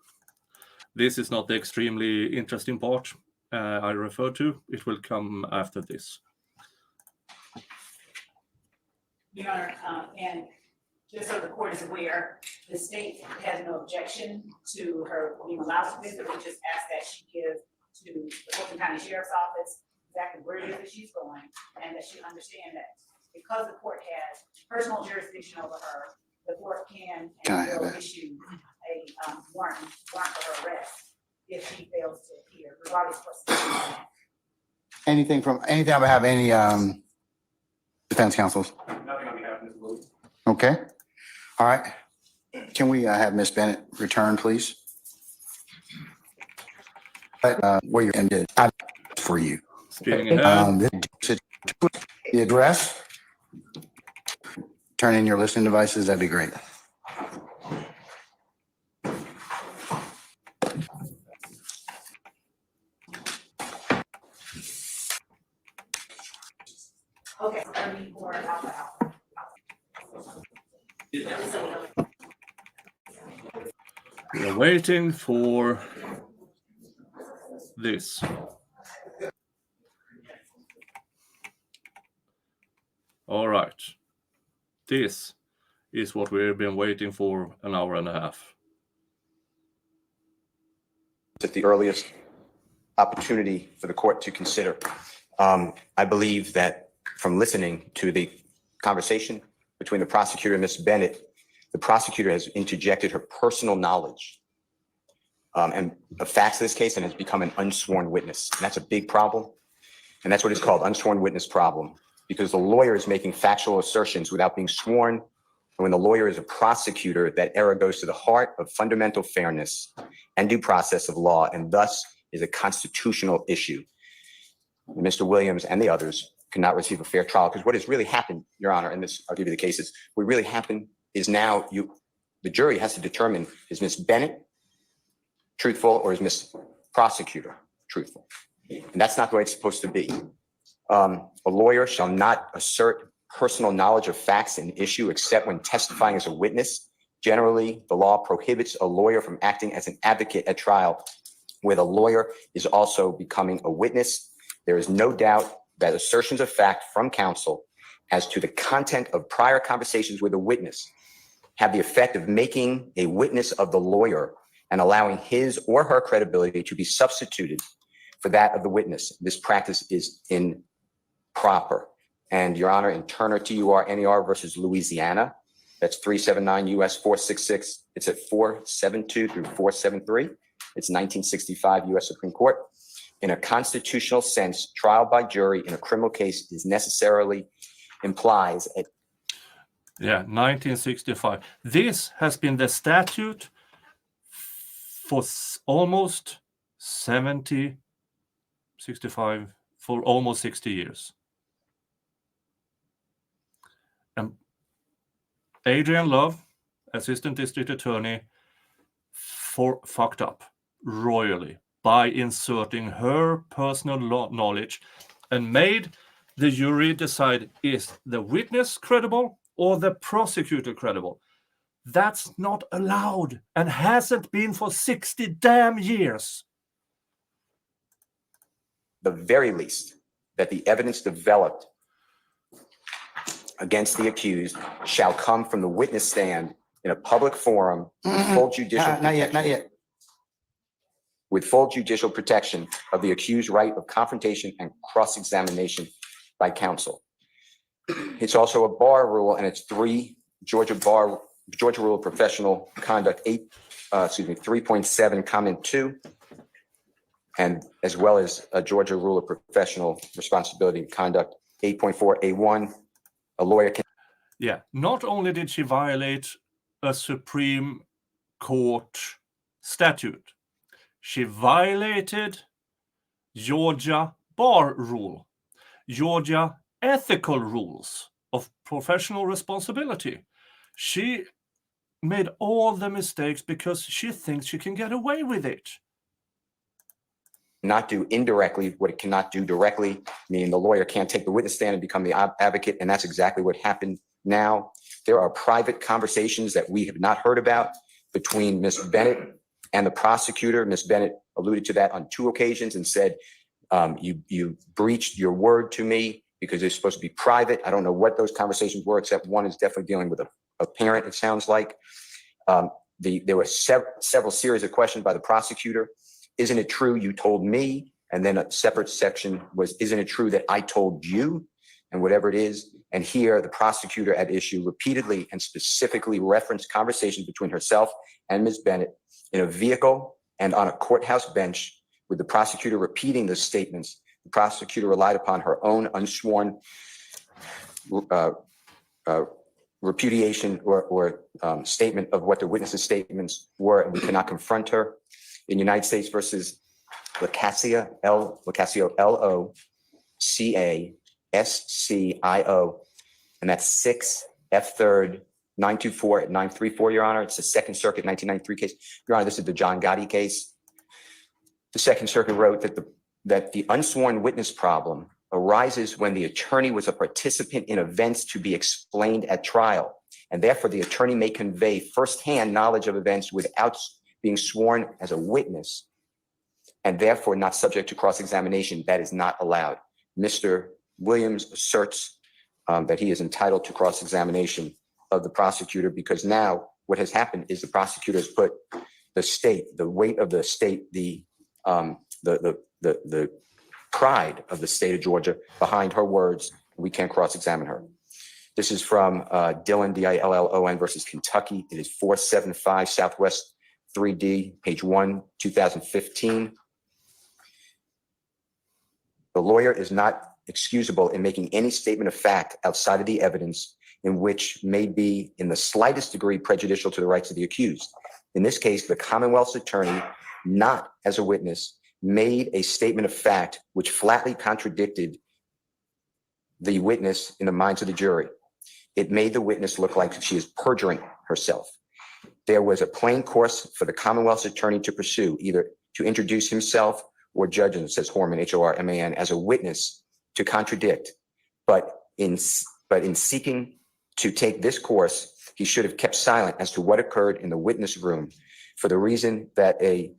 This is not the extremely interesting part I refer to. It will come after this. Your Honor, and just so the court is aware, the state has no objection to her being allowed to visit. We just ask that she give to the Fulton County Sheriff's Office exactly where it is that she's going, and that she understand that because the court has personal jurisdiction over her, the court can and will issue a warrant for her arrest if she fails to appear, regardless of what's. Anything on behalf of any defense counsels? Nothing on behalf of Ms. Lewis. Okay. All right. Can we have Ms. Bennett return, please? Where you ended for you. Speaking ahead. The address. Turn in your listening devices. That'd be great. Okay, 34 Alpha Alpha. We're waiting for this. All right. This is what we've been waiting for an hour and a half. At the earliest opportunity for the court to consider. I believe that from listening to the conversation between the prosecutor and Ms. Bennett, the prosecutor has interjected her personal knowledge and the facts of this case and has become an unsworn witness. And that's a big problem. And that's what it's called, unsworn witness problem, because the lawyer is making factual assertions without being sworn. And when the lawyer is a prosecutor, that error goes to the heart of fundamental fairness and due process of law, and thus is a constitutional issue. Mr. Williams and the others cannot receive a fair trial, because what has really happened, Your Honor, and this, I'll give you the cases, what really happened is now the jury has to determine, is Ms. Bennett truthful or is Ms. Prosecutor truthful? And that's not the way it's supposed to be. A lawyer shall not assert personal knowledge of facts and issue except when testifying as a witness. Generally, the law prohibits a lawyer from acting as an advocate at trial where the lawyer is also becoming a witness. There is no doubt that assertions of fact from counsel as to the content of prior conversations with a witness have the effect of making a witness of the lawyer and allowing his or her credibility to be substituted for that of the witness. This practice is improper. And Your Honor, in Turner TUR NER versus Louisiana, that's 379 US 466. It's at 472 through 473. It's 1965 US Supreme Court. In a constitutional sense, trial by jury in a criminal case is necessarily implies a. Yeah, 1965. This has been the statute for almost 65, for almost 60 years. And Adriane Love, Assistant District Attorney, fucked up royally by inserting her personal knowledge and made the jury decide, is the witness credible or the prosecutor credible? That's not allowed and hasn't been for 60 damn years. The very least that the evidence developed against the accused shall come from the witness stand in a public forum with full judicial Not yet. with full judicial protection of the accused's right of confrontation and cross-examination by counsel. It's also a bar rule, and it's Georgia Rule of Professional Conduct 3.7 comment 2, and as well as a Georgia Rule of Professional Responsibility and Conduct 8.4 A1. A lawyer can. Yeah, not only did she violate a Supreme Court statute, she violated Georgia bar rule, Georgia ethical rules of professional responsibility. She made all the mistakes because she thinks she can get away with it. Not do indirectly what it cannot do directly, meaning the lawyer can't take the witness stand and become the advocate, and that's exactly what happened now. There are private conversations that we have not heard about between Ms. Bennett and the prosecutor. Ms. Bennett alluded to that on 2 occasions and said, you breached your word to me because it's supposed to be private. I don't know what those conversations were, except one is definitely dealing with a parent, it sounds like. There were several series of questions by the prosecutor. Isn't it true you told me? And then a separate section was, isn't it true that I told you? And whatever it is. And here the prosecutor at issue repeatedly and specifically referenced conversations between herself and Ms. Bennett in a vehicle and on a courthouse bench, with the prosecutor repeating the statements. The prosecutor relied upon her own unsworn repudiation or statement of what the witness's statements were, and we cannot confront her. In United States versus Locascio, L-O-C-A-S-C-I-O, and that's 6 F3rd 924 at 934, Your Honor. It's the Second Circuit 1993 case. Your Honor, this is the John Gotti case. The Second Circuit wrote that the unsworn witness problem arises when the attorney was a participant in events to be explained at trial, and therefore the attorney may convey firsthand knowledge of events without being sworn as a witness, and therefore not subject to cross-examination. That is not allowed. Mr. Williams asserts that he is entitled to cross-examination of the prosecutor, because now what has happened is the prosecutor has put the weight of the state, the pride of the state of Georgia behind her words. We can't cross-examine her. This is from Dillon, D-I-L-L-O-N versus Kentucky. It is 475 Southwest 3D, page 1, 2015. The lawyer is not excusable in making any statement of fact outside of the evidence in which may be in the slightest degree prejudicial to the rights of the accused. In this case, the Commonwealth's attorney, not as a witness, made a statement of fact which flatly contradicted the witness in the minds of the jury. It made the witness look like she is perjuring herself. There was a plain course for the Commonwealth's attorney to pursue, either to introduce himself or judge, and it says Horman, H-O-R-M-A-N, as a witness to contradict. But in seeking to take this course, he should have kept silent as to what occurred in the witness room, for the reason that a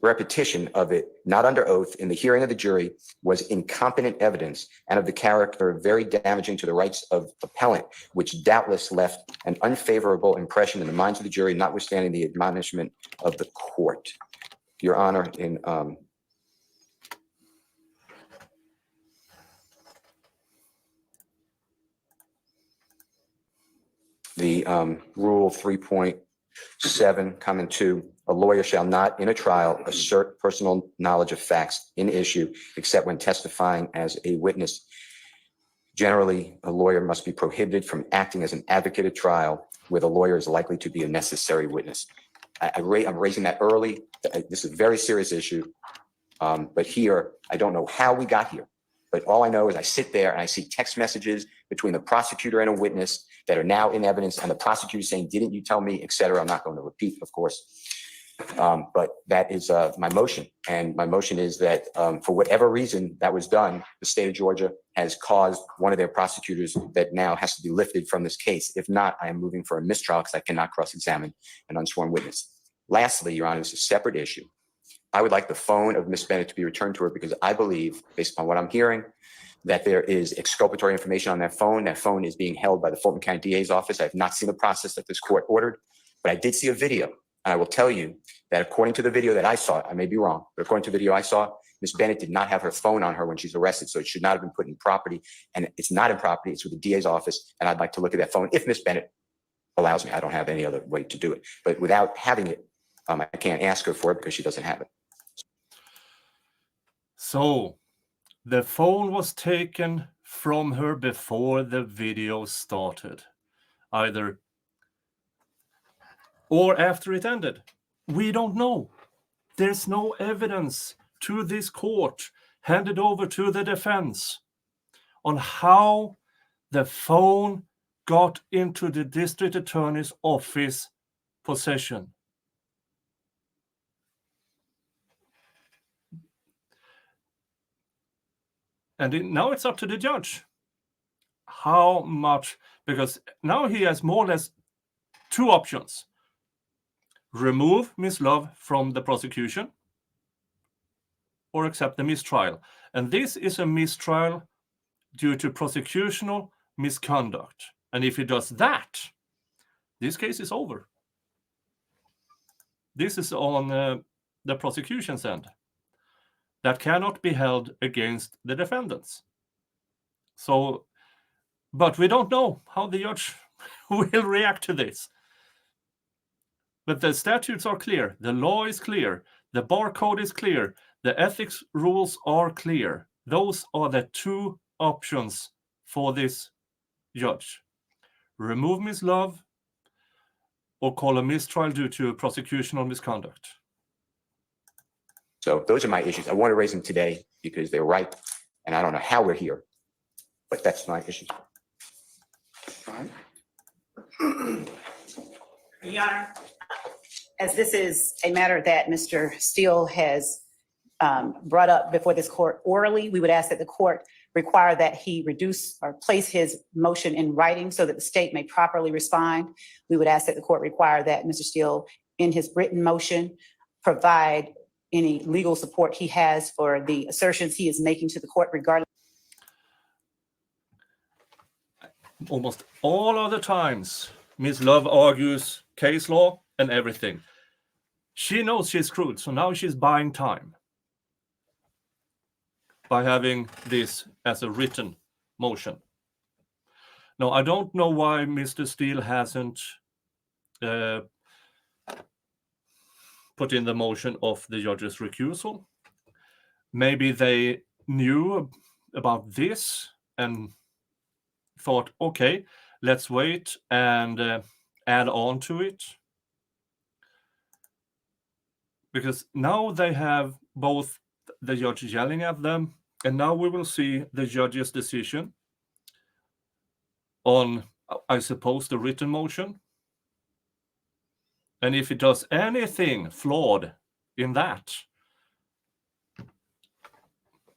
repetition of it, not under oath, in the hearing of the jury was incompetent evidence and of the character very damaging to the rights of appellant, which doubtless left an unfavorable impression in the minds of the jury, notwithstanding the admonishment of the court. Your Honor, in the Rule 3.7, comment 2, a lawyer shall not in a trial assert personal knowledge of facts in issue except when testifying as a witness. Generally, a lawyer must be prohibited from acting as an advocate at trial where the lawyer is likely to be a necessary witness. I'm raising that early. This is a very serious issue. But here, I don't know how we got here. But all I know is I sit there and I see text messages between the prosecutor and a witness that are now in evidence, and the prosecutor saying, didn't you tell me, et cetera. I'm not going to repeat, of course. But that is my motion. And my motion is that for whatever reason that was done, the state of Georgia has caused one of their prosecutors that now has to be lifted from this case. If not, I am moving for a mistrial because I cannot cross-examine an unsworn witness. Lastly, Your Honor, it's a separate issue. I would like the phone of Ms. Bennett to be returned to her because I believe, based upon what I'm hearing, that there is exculpatory information on that phone. That phone is being held by the Fulton County DA's office. I have not seen the process that this court ordered, but I did see a video. And I will tell you that according to the video that I saw, I may be wrong, but according to the video I saw, Ms. Bennett did not have her phone on her when she's arrested, so it should not have been put in property. And it's not in property, it's with the DA's office. And I'd like to look at that phone if Ms. Bennett allows me. I don't have any other way to do it. But without having it, I can't ask her for it because she doesn't have it. So the phone was taken from her before the video started, either or after it ended. We don't know. There's no evidence to this court handed over to the defense on how the phone got into the district attorney's office possession. And now it's up to the judge how much, because now he has more or less two options. Remove Ms. Love from the prosecution or accept the mistrial. And this is a mistrial due to prosecutional misconduct. And if he does that, this case is over. This is on the prosecution's end. That cannot be held against the defendants. So, but we don't know how the judge will react to this. But the statutes are clear. The law is clear. The bar code is clear. The ethics rules are clear. Those are the two options for this judge. Remove Ms. Love or call a mistrial due to prosecutional misconduct. So those are my issues. I want to raise them today because they're right, and I don't know how we're here, but that's my issue. Your Honor, as this is a matter that Mr. Steele has brought up before this court orally, we would ask that the court require that he reduce or place his motion in writing so that the state may properly respond. We would ask that the court require that Mr. Steele, in his written motion, provide any legal support he has for the assertions he is making to the court regarding. Almost all of the times, Ms. Love argues case law and everything. She knows she's screwed, so now she's buying time by having this as a written motion. Now, I don't know why Mr. Steele hasn't put in the motion of the judge's recusal. Maybe they knew about this and thought, okay, let's wait and add on to it. Because now they have both the judge yelling at them, and now we will see the judge's decision on, I suppose, the written motion. And if it does anything flawed in that,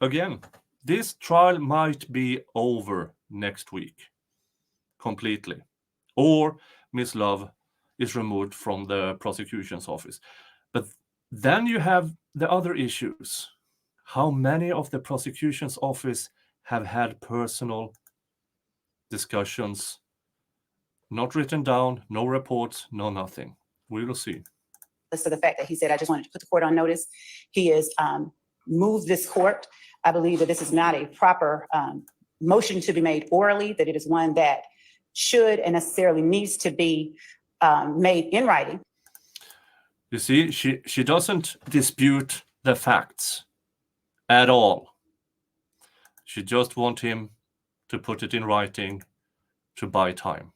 again, this trial might be over next week completely. Or Ms. Love is removed from the prosecution's office. But then you have the other issues. How many of the prosecution's office have had personal discussions, not written down, no reports, no nothing? We will see. So the fact that he said, I just wanted to put the court on notice, he has moved this court. I believe that this is not a proper motion to be made orally, that it is one that should and necessarily needs to be made in writing. You see, she doesn't dispute the facts at all. She just wants him to put it in writing to buy time.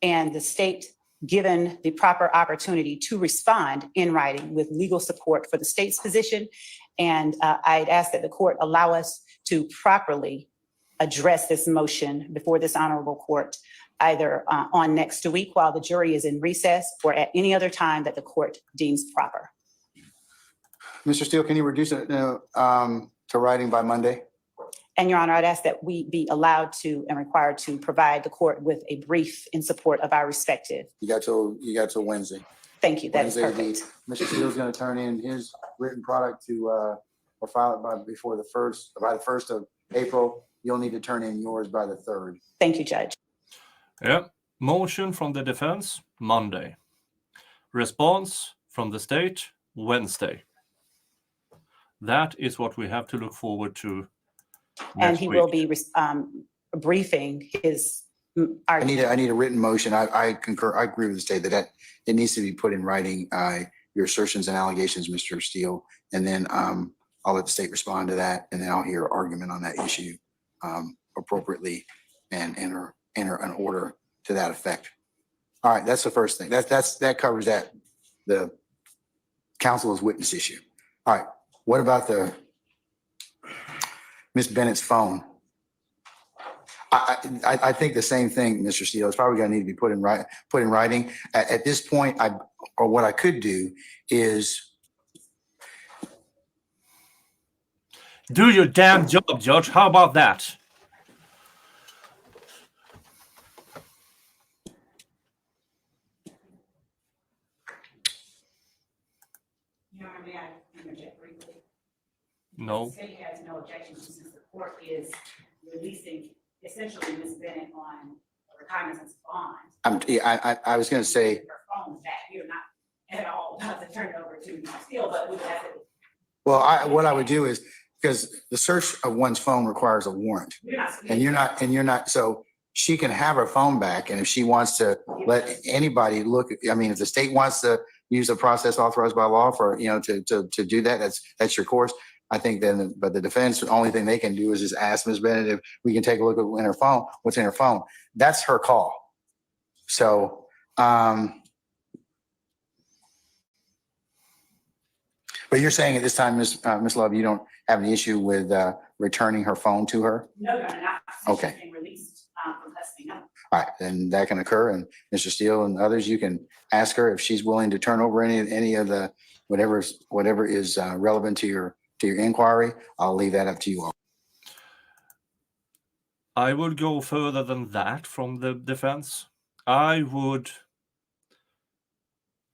And the state, given the proper opportunity to respond in writing with legal support for the state's position. And I'd ask that the court allow us to properly address this motion before this honorable court, either on next week while the jury is in recess or at any other time that the court deems proper. Mr. Steele, can you reduce it to writing by Monday? And Your Honor, I'd ask that we be allowed to and required to provide the court with a brief in support of our respective. You got till Wednesday. Thank you. That is Wednesday, perfect. Mr. Steele's going to turn in his written product to or file it by the 1st of April. You'll need to turn in yours by the 3rd. Thank you, Judge. Yeah. Motion from the defense, Monday. Response from the state, Wednesday. That is what we have to look forward to. And he will be briefing his argument. I need a written motion. I concur. I agree with the state that it needs to be put in writing. Your assertions and allegations, Mr. Steele, and then I'll let the state respond to that, and then I'll hear argument on that issue appropriately and enter an order to that effect. All right, that's the first thing. That covers that. The counsel's witness issue. All right, what about the Ms. Bennett's phone? I think the same thing, Mr. Steele. It's probably going to need to be put in writing. At this point, what I could do is do your damn job, Judge. How about that? Your Honor, may I interject briefly? No. The state has no objection since the court is releasing essentially Ms. Bennett on a recognizance bond. I was going to say, Her phone back, you're not at all about to turn it over to Steele, but we would have to. well, what I would do is, because the search of one's phone requires a warrant. And you're not, so she can have her phone back, and if she wants to let anybody look, I mean, if the state wants to use a process authorized by law for, to do that, that's your course. I think then, but the defense, the only thing they can do is just ask Ms. Bennett if we can take a look at what's in her phone. That's her call. So, but you're saying at this time, Ms. Love, you don't have any issue with returning her phone to her? No, not. Okay. She's being released from custody, no. All right, then that can occur, and Mr. Steele and others, you can ask her if she's willing to turn over any of the whatever is relevant to your inquiry. I'll leave that up to you all. I would go further than that from the defense. I would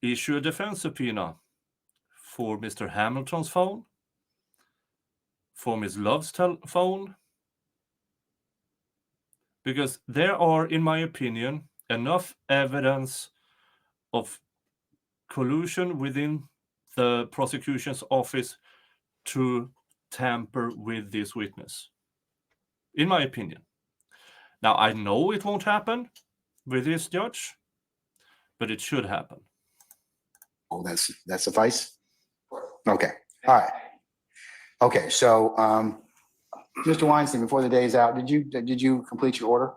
issue a defense subpoena for Mr. Hamilton's phone, for Ms. Love's phone, because there are, in my opinion, enough evidence of collusion within the prosecution's office to tamper with this witness, in my opinion. Now, I know it won't happen with this judge, but it should happen. Oh, that suffice? Okay, all right. Okay, so, Mr. Weinstein, before the day is out, did you complete your order?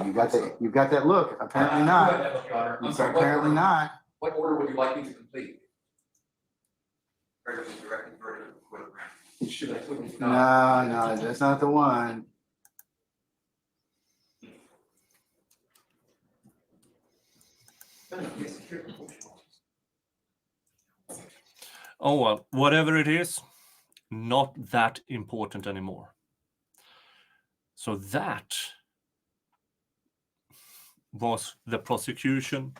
You've got that look. Apparently not. I'm sorry, Apparently not. what order would you like me to complete? Should I put? No, that's not the one. Oh, well, whatever it is, not that important anymore. So that was the prosecution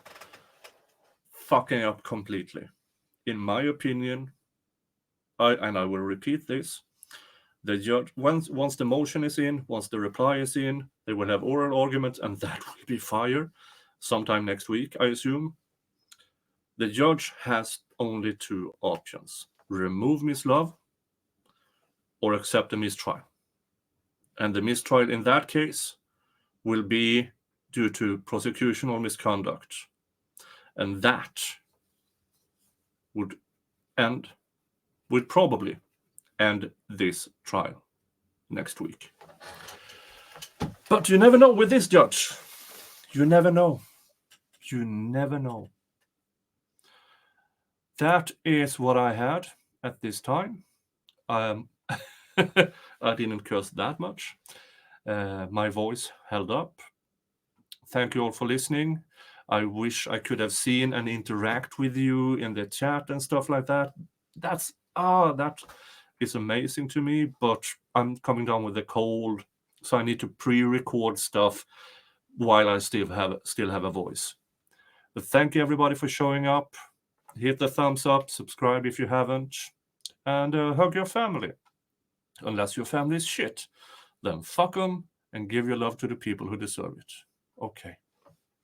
fucking up completely. In my opinion, I will repeat this, the judge, once the motion is in, once the reply is in, they will have oral arguments, and that will be fire sometime next week, I assume. The judge has only two options: remove Ms. Love or accept a mistrial. And the mistrial in that case will be due to prosecutional misconduct. And that would probably end this trial next week. But you never know with this judge. You never know. You never know. That is what I had at this time. I didn't curse that much. My voice held up. Thank you all for listening. I wish I could have seen and interact with you in the chat and stuff like that. That is amazing to me, but I'm coming down with a cold, so I need to pre-record stuff while I still have a voice. But thank you everybody for showing up. Hit the thumbs up, subscribe if you haven't, and hug your family. Unless your family is shit, then fuck them and give your love to the people who deserve it. Okay,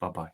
bye-bye.